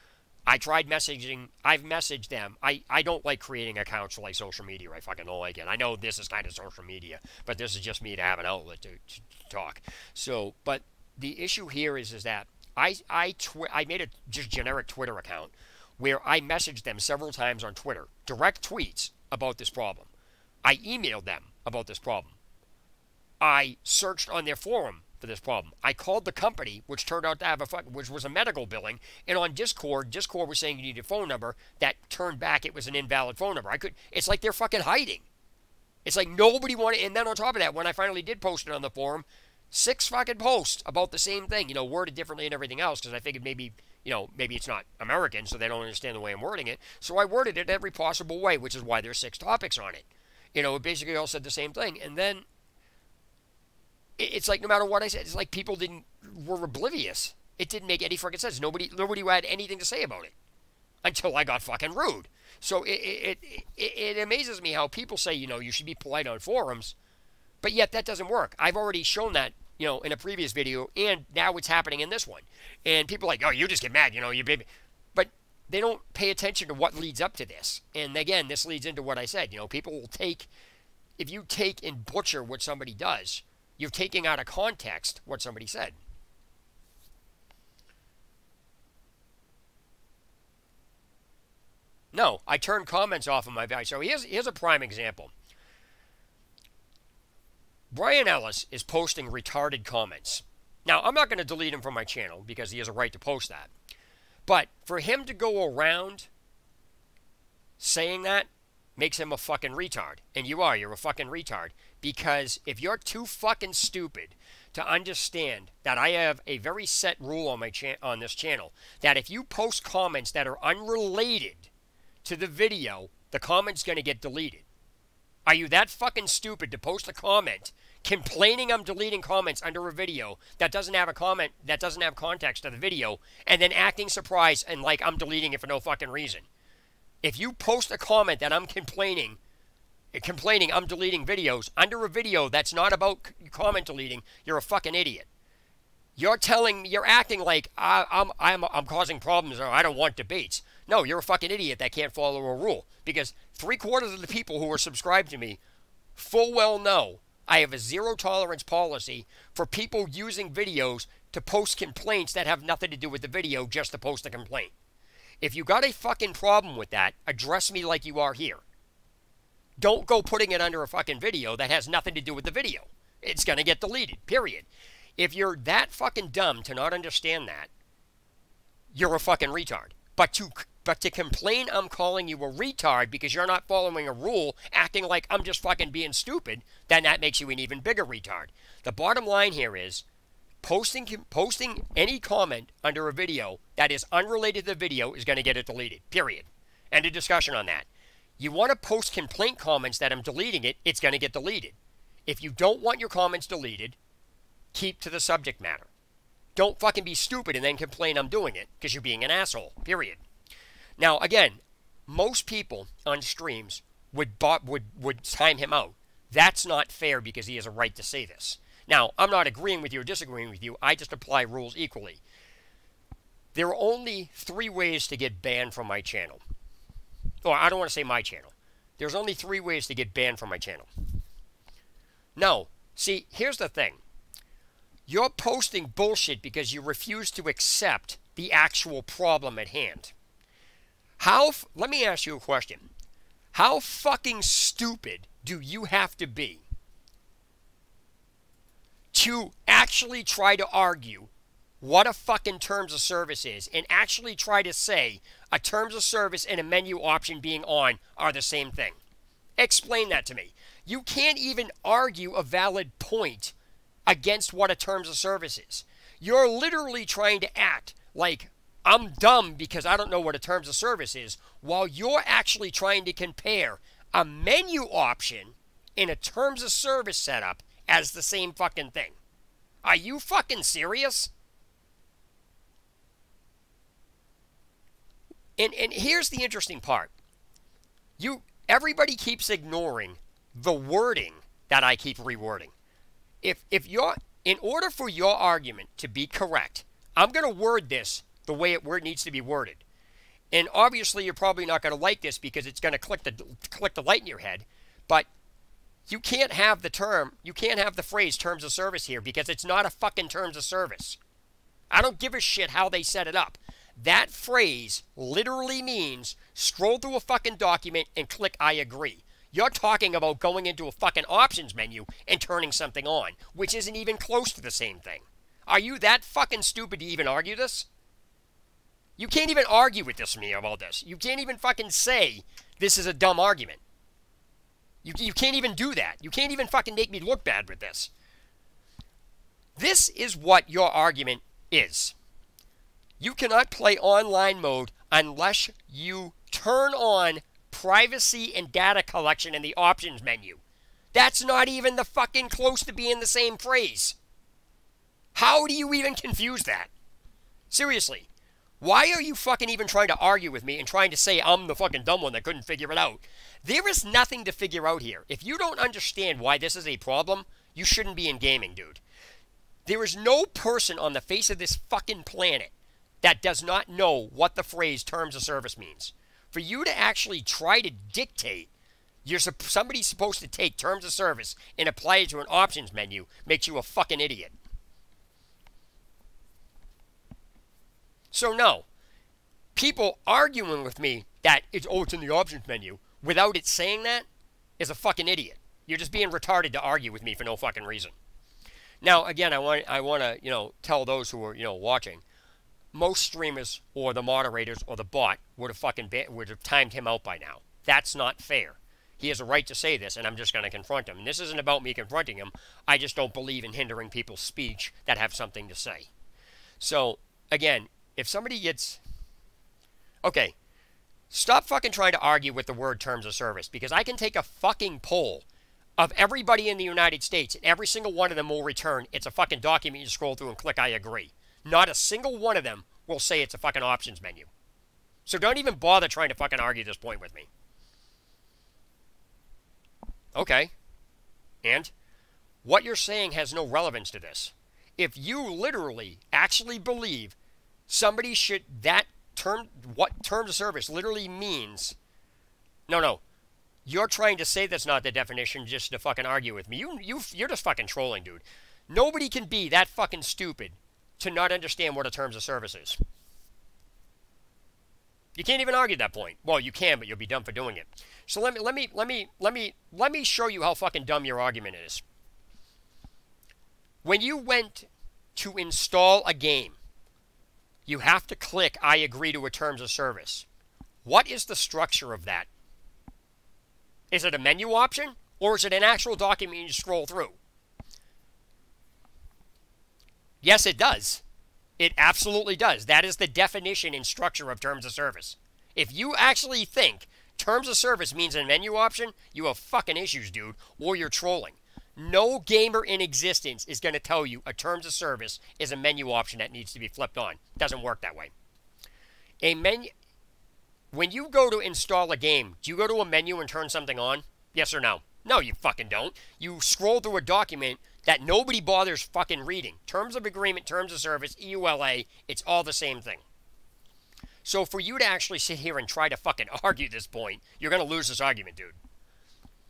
I tried messaging. I've messaged them. I don't like creating accounts for like social media. I fucking don't like it. I know this is kind of social media, but this is just me to have an outlet to talk. So, but the issue here is that I made a just generic Twitter account where I messaged them several times on Twitter, direct tweets about this problem. I emailed them about this problem. I searched on their forum for this problem. I called the company, which turned out to have which was a medical billing, and on Discord was saying you need a phone number that turned back it was an invalid phone number. It's like they're fucking hiding. It's like nobody wanted, and then on top of that, when I finally did post it on the forum, 6 fucking posts about the same thing, worded differently and everything else, because I figured maybe it's not American, so they don't understand the way I'm wording it. So I worded it every possible way, which is why there's 6 topics on it. It basically all said the same thing. And then it's like no matter what I said, it's like people were oblivious. It didn't make any freaking sense. Nobody had anything to say about it until I got fucking rude. So it amazes me how people say, you should be polite on forums, but yet that doesn't work. I've already shown that, in a previous video, and now it's happening in this one. And people are like, oh, you just get mad, you baby. But they don't pay attention to what leads up to this. And again, this leads into what I said. People will if you take and butcher what somebody does, you're taking out of context what somebody said. No, I turned comments off of my value. So here's a prime example. Brian Ellis is posting retarded comments. Now, I'm not going to delete him from my channel because he has a right to post that. But for him to go around saying that makes him a fucking retard. And you're a fucking retard. Because if you're too fucking stupid to understand that I have a very set rule on this channel, that if you post comments that are unrelated to the video, the comment's going to get deleted. Are you that fucking stupid to post a comment complaining I'm deleting comments under a video that doesn't have a comment, that doesn't have context to the video, and then acting surprised and like I'm deleting it for no fucking reason? If you post a comment that I'm complaining I'm deleting videos under a video that's not about comment deleting, you're a fucking idiot. You're acting like I'm causing problems or I don't want debates. No, you're a fucking idiot that can't follow a rule. Because 3/4 of the people who are subscribed to me full well know I have a zero tolerance policy for people using videos to post complaints that have nothing to do with the video just to post a complaint. If you got a fucking problem with that, address me like you are here. Don't go putting it under a fucking video that has nothing to do with the video. It's going to get deleted, period. If you're that fucking dumb to not understand that, you're a fucking retard. But to complain I'm calling you a retard because you're not following a rule, acting like I'm just fucking being stupid, then that makes you an even bigger retard. The bottom line here is, posting any comment under a video that is unrelated to the video is going to get it deleted, period. End of discussion on that. You want to post complaint comments that I'm deleting it, it's going to get deleted. If you don't want your comments deleted, keep to the subject matter. Don't fucking be stupid and then complain I'm doing it, because you're being an asshole, period. Now, again, most people on streams would time him out. That's not fair because he has a right to say this. Now, I'm not agreeing with you or disagreeing with you. I just apply rules equally. There are only 3 ways to get banned from my channel. Or I don't want to say my channel. There's only 3 ways to get banned from my channel. No. See, here's the thing. You're posting bullshit because you refuse to accept the actual problem at hand. Let me ask you a question. How fucking stupid do you have to be to actually try to argue what a fucking terms of service is and actually try to say a terms of service and a menu option being on are the same thing? Explain that to me. You can't even argue a valid point against what a terms of service is. You're literally trying to act like I'm dumb because I don't know what a terms of service is, while you're actually trying to compare a menu option in a terms of service setup as the same fucking thing. Are you fucking serious? And here's the interesting part. Everybody keeps ignoring the wording that I keep rewording. In order for your argument to be correct, I'm going to word this the way it needs to be worded. And obviously you're probably not going to like this because it's going to click the light in your head, but you can't have the phrase terms of service here because it's not a fucking terms of service. I don't give a shit how they set it up. That phrase literally means scroll through a fucking document and click I agree. You're talking about going into a fucking options menu and turning something on, which isn't even close to the same thing. Are you that fucking stupid to even argue this? You can't even argue with me about this. You can't even fucking say this is a dumb argument. You can't even do that. You can't even fucking make me look bad with this. This is what your argument is. You cannot play online mode unless you turn on privacy and data collection in the options menu. That's not even the fucking close to being the same phrase. How do you even confuse that? Seriously. Why are you fucking even trying to argue with me and trying to say I'm the fucking dumb one that couldn't figure it out? There is nothing to figure out here. If you don't understand why this is a problem, you shouldn't be in gaming, dude. There is no person on the face of this fucking planet that does not know what the phrase terms of service means. For you to actually try to dictate somebody's supposed to take terms of service and apply it to an options menu makes you a fucking idiot. So no, people arguing with me that it's in the options menu without it saying that is a fucking idiot. You're just being retarded to argue with me for no fucking reason. Now, again, I want to, tell those who are, watching, most streamers or the moderators or the bot would have timed him out by now. That's not fair. He has a right to say this, and I'm just going to confront him. And this isn't about me confronting him. I just don't believe in hindering people's speech that have something to say. So, again, if somebody gets... Okay, stop fucking trying to argue with the word terms of service, because I can take a fucking poll of everybody in the United States, and every single one of them will return, it's a fucking document you scroll through and click I agree. Not a single one of them will say it's a fucking options menu. So don't even bother trying to fucking argue this point with me. Okay. And what you're saying has no relevance to this. If you literally actually believe somebody should, what terms of service literally means, no. You're trying to say that's not the definition just to fucking argue with me. You're just fucking trolling, dude. Nobody can be that fucking stupid to not understand what a terms of service is. You can't even argue that point. Well, you can, but you'll be dumb for doing it. So let me show you how fucking dumb your argument is. When you went to install a game, you have to click I agree to a terms of service. What is the structure of that? Is it a menu option, or is it an actual document you scroll through? Yes, it does. It absolutely does. That is the definition and structure of terms of service. If you actually think terms of service means a menu option, you have fucking issues, dude, or you're trolling. No gamer in existence is going to tell you a terms of service is a menu option that needs to be flipped on. It doesn't work that way. A menu... When you go to install a game, do you go to a menu and turn something on? Yes or no? No, you fucking don't. You scroll through a document that nobody bothers fucking reading. Terms of agreement, terms of service, EULA, it's all the same thing. So for you to actually sit here and try to fucking argue this point, you're going to lose this argument, dude.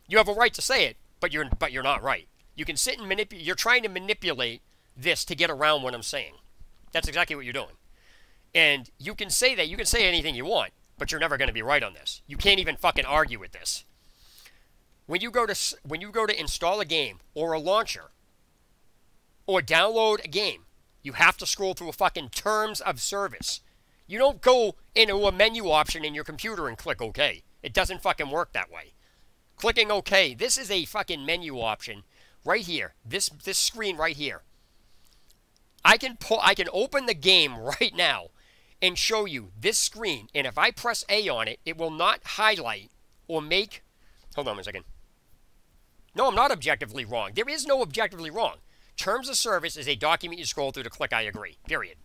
You have a right to say it, but you're not right. You can sit and manipulate. You're trying to manipulate this to get around what I'm saying. That's exactly what you're doing. And you can say that. You can say anything you want, but you're never going to be right on this. You can't even fucking argue with this. When you go to install a game or a launcher or download a game, you have to scroll through a fucking terms of service. You don't go into a menu option in your computer and click OK. It doesn't fucking work that way. Clicking OK. This is a fucking menu option right here. This screen right here. I can open the game right now and show you this screen. And if I press A on it, it will not highlight or make... Hold on a second. No, I'm not objectively wrong. There is no objectively wrong. Terms of service is a document you scroll through to click I agree. Period.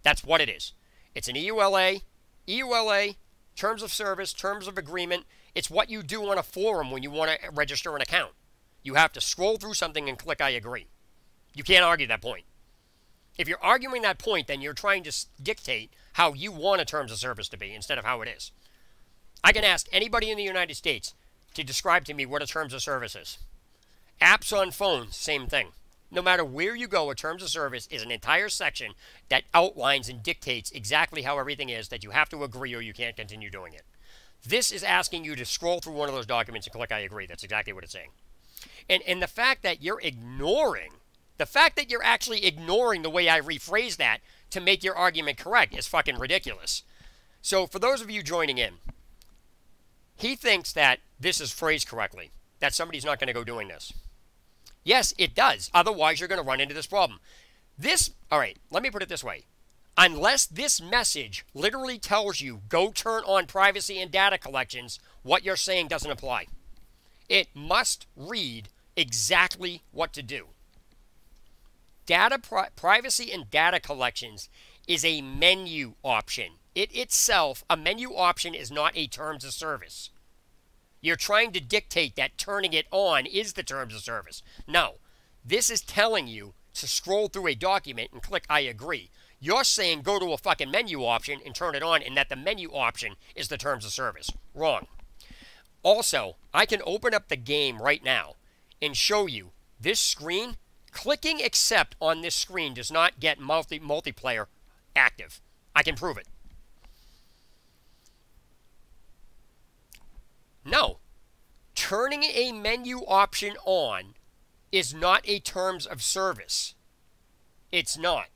That's what it is. It's an EULA, terms of service, terms of agreement. It's what you do on a forum when you want to register an account. You have to scroll through something and click I agree. You can't argue that point. If you're arguing that point, then you're trying to dictate how you want a terms of service to be instead of how it is. I can ask anybody in the United States to describe to me what a terms of service is. Apps on phones, same thing. No matter where you go, a terms of service is an entire section that outlines and dictates exactly how everything is, that you have to agree or you can't continue doing it. This is asking you to scroll through one of those documents and click I agree. That's exactly what it's saying. And the fact that you're actually ignoring the way I rephrase that to make your argument correct is fucking ridiculous. So for those of you joining in, he thinks that this is phrased correctly, that somebody's not going to go doing this. Yes, it does. Otherwise, you're going to run into this problem. All right, let me put it this way. Unless this message literally tells you, go turn on privacy and data collections, what you're saying doesn't apply. It must read exactly what to do. Privacy and data collections is a menu option. It itself, a menu option, is not a terms of service. You're trying to dictate that turning it on is the terms of service. No, this is telling you to scroll through a document and click I agree. You're saying go to a fucking menu option and turn it on, and that the menu option is the terms of service. Wrong. Also, I can open up the game right now and show you this screen. Clicking accept on this screen does not get multiplayer active. I can prove it. No. Turning a menu option on is not a terms of service. It's not.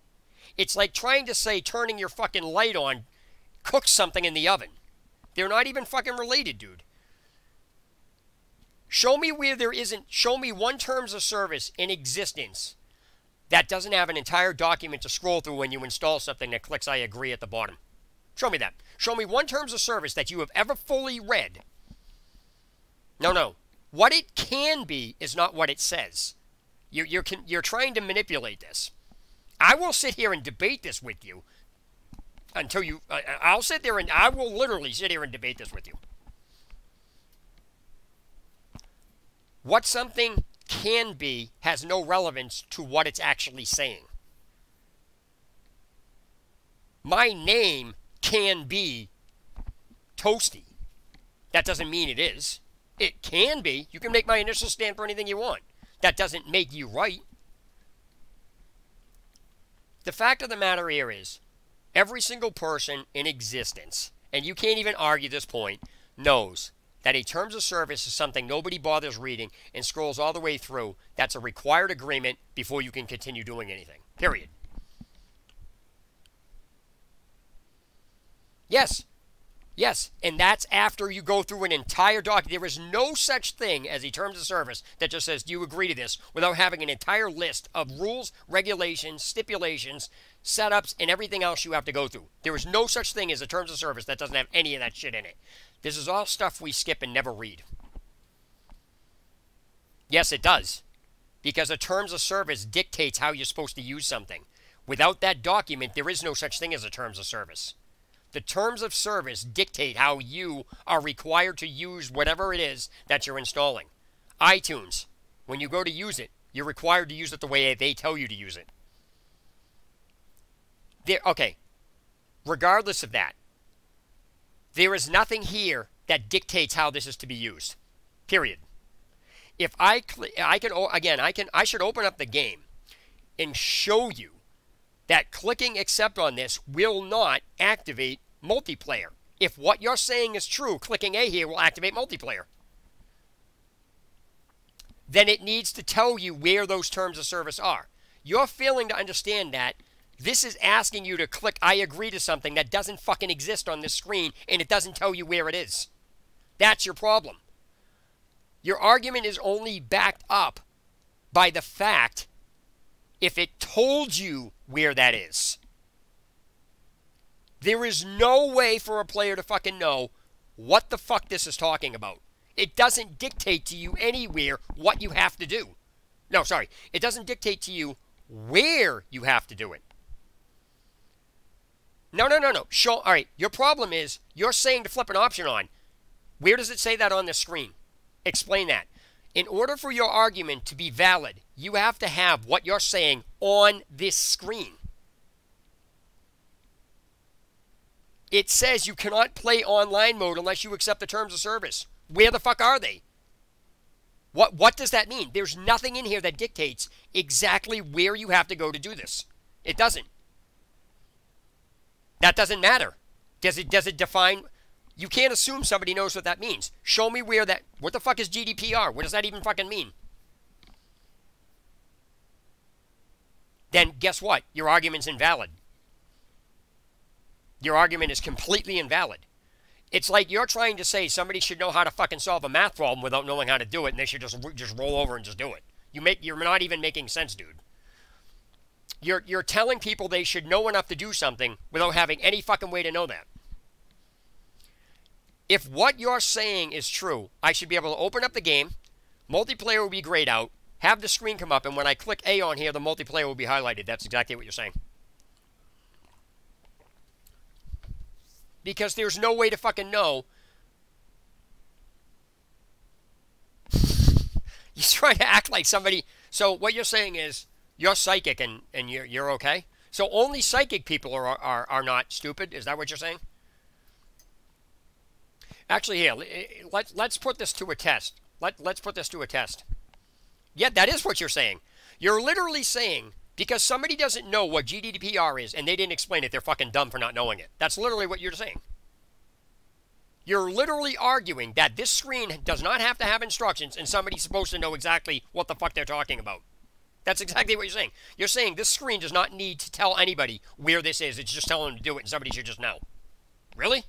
It's like trying to say turning your fucking light on cooks something in the oven. They're not even fucking related, dude. Show me where there isn't. Show me one terms of service in existence that doesn't have an entire document to scroll through when you install something that clicks I agree at the bottom. Show me that. Show me one terms of service that you have ever fully read. No. What it can be is not what it says. You're trying to manipulate this. I will sit here and debate this with you until you... I'll sit there and I will literally sit here and debate this with you. What something can be has no relevance to what it's actually saying. My name can be Toasty. That doesn't mean it is. It can be. You can make my initial stand for anything you want. That doesn't make you right. The fact of the matter here is, every single person in existence, and you can't even argue this point, knows that a terms of service is something nobody bothers reading and scrolls all the way through. That's a required agreement before you can continue doing anything. Period. Yes. Yes, and that's after you go through an entire document. There is no such thing as a terms of service that just says, do you agree to this, without having an entire list of rules, regulations, stipulations, setups, and everything else you have to go through. There is no such thing as a terms of service that doesn't have any of that shit in it. This is all stuff we skip and never read. Yes, it does. Because a terms of service dictates how you're supposed to use something. Without that document, there is no such thing as a terms of service. The terms of service dictate how you are required to use whatever it is that you're installing. iTunes, when you go to use it, you're required to use it the way they tell you to use it. Okay, regardless of that, there is nothing here that dictates how this is to be used. Period. If I should open up the game and show you that clicking accept on this will not activate multiplayer. If what you're saying is true, clicking A here will activate multiplayer. Then it needs to tell you where those terms of service are. You're failing to understand that this is asking you to click I agree to something that doesn't fucking exist on this screen, and it doesn't tell you where it is. That's your problem. Your argument is only backed up by the fact if it told you where that is. There is no way for a player to fucking know what the fuck this is talking about. It doesn't dictate to you anywhere what you have to do. No, sorry. It doesn't dictate to you where you have to do it. No. All right, your problem is you're saying to flip an option on. Where does it say that on the screen? Explain that. In order for your argument to be valid, you have to have what you're saying on this screen. It says you cannot play online mode unless you accept the terms of service. Where the fuck are they? What does that mean? There's nothing in here that dictates exactly where you have to go to do this. It doesn't. That doesn't matter. Does it define? You can't assume somebody knows what that means. Show me where that... What the fuck is GDPR? What does that even fucking mean? Then guess what? Your argument's invalid. Your argument is completely invalid. It's like you're trying to say somebody should know how to fucking solve a math problem without knowing how to do it, and they should just roll over and just do it. You're not even making sense, dude. You're telling people they should know enough to do something without having any fucking way to know that. If what you're saying is true, I should be able to open up the game, multiplayer will be grayed out, have the screen come up, and when I click A on here, the multiplayer will be highlighted. That's exactly what you're saying. Because there's no way to fucking know. You're trying to act like somebody... So what you're saying is, you're psychic and you're okay? So only psychic people are not stupid? Is that what you're saying? Actually, here, let's put this to a test. Let's put this to a test. Yeah, that is what you're saying. You're literally saying, because somebody doesn't know what GDPR is and they didn't explain it, they're fucking dumb for not knowing it. That's literally what you're saying. You're literally arguing that this screen does not have to have instructions and somebody's supposed to know exactly what the fuck they're talking about. That's exactly what you're saying. You're saying this screen does not need to tell anybody where this is. It's just telling them to do it and somebody should just know. Really?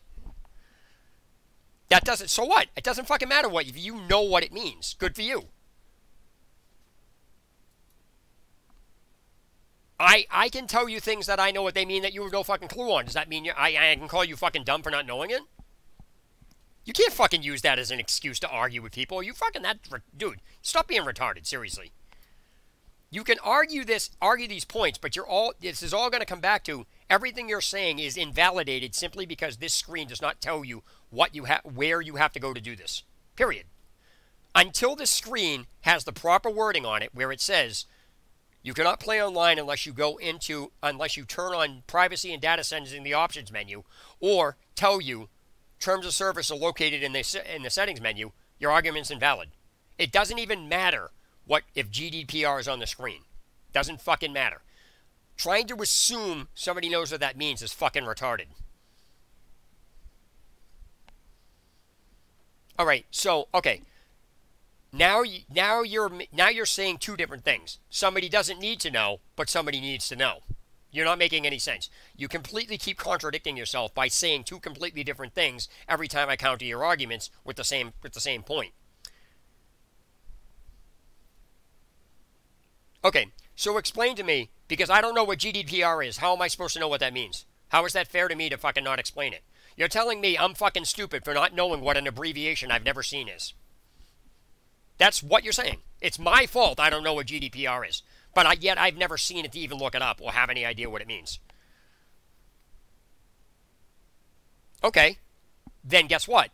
That doesn't... So what? It doesn't fucking matter what. If you know what it means. Good for you. I can tell you things that I know what they mean that you have no fucking clue on. Does that mean I can call you fucking dumb for not knowing it? You can't fucking use that as an excuse to argue with people. You fucking that... Dude, stop being retarded. Seriously. You can argue these points, but this is all going to come back to everything you're saying is invalidated simply because this screen does not tell you where you have to go to do this. Period. Until this screen has the proper wording on it where it says you cannot play online unless you turn on privacy and data settings in the options menu, or tell you terms of service are located in the settings menu, your argument's invalid. It doesn't even matter if GDPR is on the screen. Doesn't fucking matter. Trying to assume somebody knows what that means is fucking retarded. All right. So, okay. Now you're saying two different things. Somebody doesn't need to know, but somebody needs to know. You're not making any sense. You completely keep contradicting yourself by saying two completely different things every time I counter your arguments with the same point. Okay, so explain to me, because I don't know what GDPR is. How am I supposed to know what that means? How is that fair to me to fucking not explain it? You're telling me I'm fucking stupid for not knowing what an abbreviation I've never seen is. That's what you're saying. It's my fault I don't know what GDPR is. But yet I've never seen it to even look it up or have any idea what it means. Okay. Then guess what?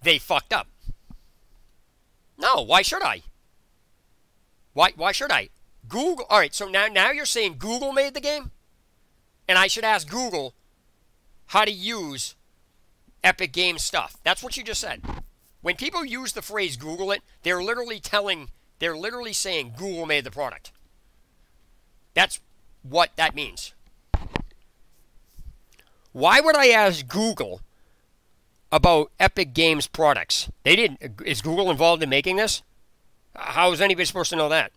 They fucked up. No, why should I? Why should I? Google. All right, so now you're saying Google made the game? And I should ask Google how to use Epic Games stuff. That's what you just said. When people use the phrase Google it, they're literally saying Google made the product. That's what that means. Why would I ask Google about Epic Games products? They didn't. Is Google involved in making this? How is anybody supposed to know that?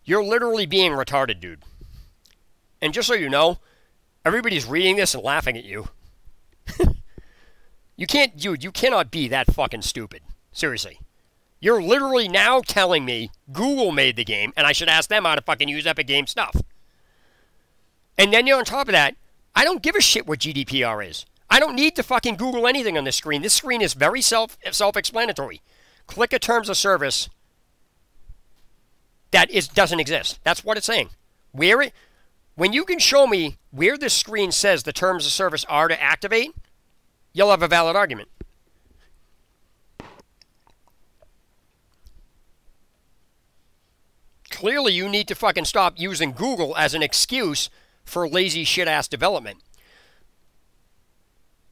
You're literally being retarded, dude. And just so you know, everybody's reading this and laughing at you. You cannot be that fucking stupid. Seriously. You're literally now telling me Google made the game, and I should ask them how to fucking use Epic Games stuff. And then you're on top of that, I don't give a shit what GDPR is. I don't need to fucking Google anything on this screen. This screen is very self-explanatory. Click a terms of service that doesn't exist. That's what it's saying. When you can show me where this screen says the terms of service are to activate, you'll have a valid argument. Clearly, you need to fucking stop using Google as an excuse for lazy shit-ass development.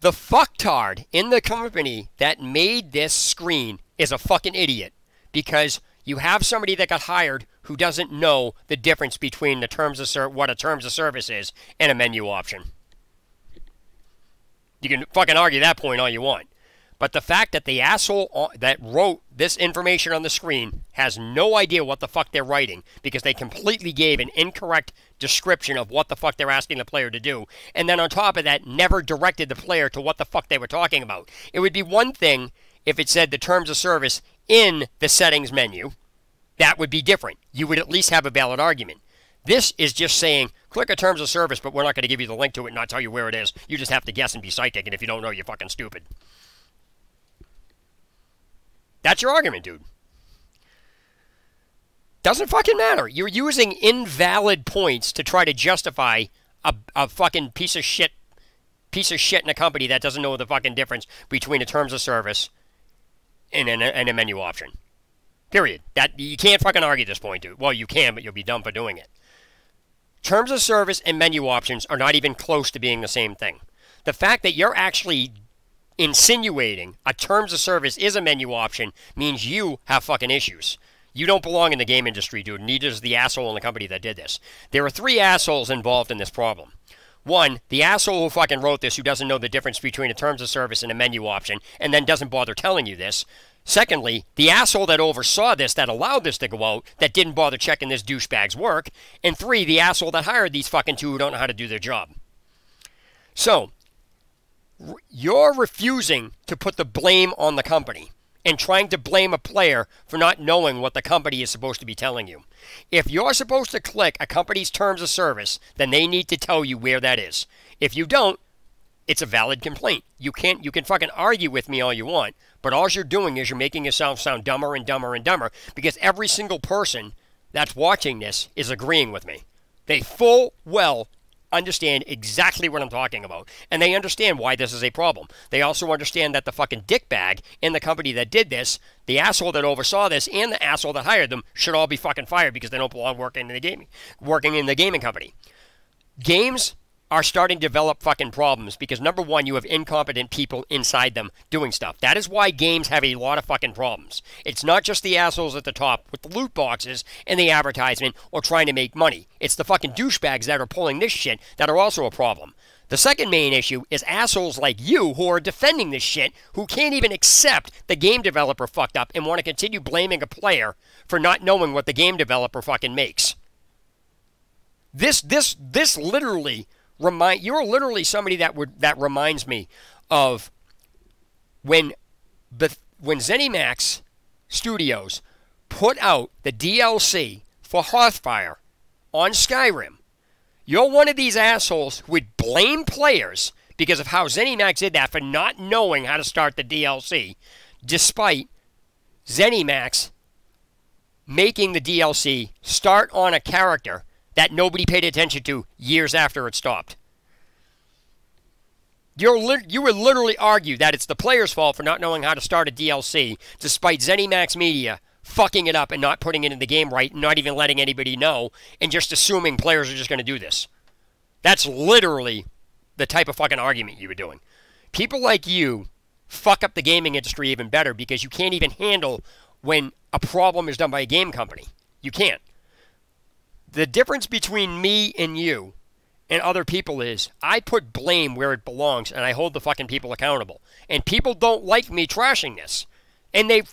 The fucktard in the company that made this screen is a fucking idiot, because you have somebody that got hired who doesn't know the difference between what a terms of service is and a menu option. You can fucking argue that point all you want. But the fact that the asshole that wrote this information on the screen has no idea what the fuck they're writing, because they completely gave an incorrect description of what the fuck they're asking the player to do, and then on top of that, never directed the player to what the fuck they were talking about. It would be one thing if it said the terms of service in the settings menu. That would be different. You would at least have a valid argument. This is just saying, click a terms of service, but we're not going to give you the link to it and not tell you where it is. You just have to guess and be psychic, and if you don't know, you're fucking stupid. That's your argument, dude. Doesn't fucking matter. You're using invalid points to try to justify a fucking piece of shit in a company that doesn't know the fucking difference between a terms of service and a menu option. Period. You can't fucking argue this point, dude. Well, you can, but you'll be dumb for doing it. Terms of service and menu options are not even close to being the same thing. The fact that you're actually insinuating a terms of service is a menu option means you have fucking issues. You don't belong in the game industry, dude. Neither does the asshole in the company that did this. There are three assholes involved in this problem. One, the asshole who fucking wrote this, who doesn't know the difference between a terms of service and a menu option, and then doesn't bother telling you this. Secondly, the asshole that oversaw this, that allowed this to go out, that didn't bother checking this douchebag's work. And three, the asshole that hired these fucking two who don't know how to do their job. So, you're refusing to put the blame on the company and trying to blame a player for not knowing what the company is supposed to be telling you. If you're supposed to click a company's terms of service, then they need to tell you where that is. If you don't, it's a valid complaint. You can fucking argue with me all you want, but all you're doing is you're making yourself sound dumber and dumber and dumber, because every single person that's watching this is agreeing with me. They full well understand exactly what I'm talking about, and they understand why this is a problem. They also understand that the fucking dickbag in the company that did this, the asshole that oversaw this, and the asshole that hired them should all be fucking fired because they don't belong working in the gaming company. Games are starting to develop fucking problems because, number one, you have incompetent people inside them doing stuff. That is why games have a lot of fucking problems. It's not just the assholes at the top with the loot boxes and the advertisement or trying to make money. It's the fucking douchebags that are pulling this shit that are also a problem. The second main issue is assholes like you who are defending this shit, who can't even accept the game developer fucked up and want to continue blaming a player for not knowing what the game developer fucking makes. This literally you're literally somebody that reminds me of when ZeniMax Studios put out the DLC for Hearthfire on Skyrim. You're one of these assholes who would blame players because of how ZeniMax did that for not knowing how to start the DLC, despite ZeniMax making the DLC start on a character that nobody paid attention to years after it stopped. You would literally argue that it's the player's fault for not knowing how to start a DLC, despite ZeniMax Media fucking it up and not putting it in the game right, and not even letting anybody know, and just assuming players are just going to do this. That's literally the type of fucking argument you were doing. People like you fuck up the gaming industry even better because you can't even handle when a problem is done by a game company. You can't. The difference between me and you and other people is I put blame where it belongs and I hold the fucking people accountable. And people don't like me trashing this. And they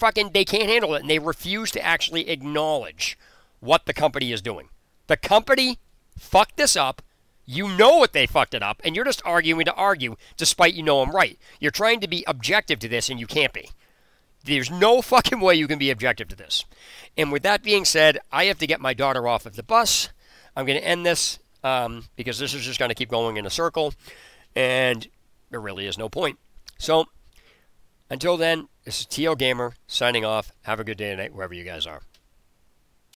can't handle it, and they refuse to actually acknowledge what the company is doing. The company fucked this up. You know what they fucked it up, and you're just arguing to argue despite you know I'm right. You're trying to be objective to this, and you can't be. There's no fucking way you can be objective to this. And with that being said, I have to get my daughter off of the bus. I'm going to end this because this is just going to keep going in a circle, and there really is no point. So, until then, this is T.O. Gamer signing off. Have a good day tonight, wherever you guys are.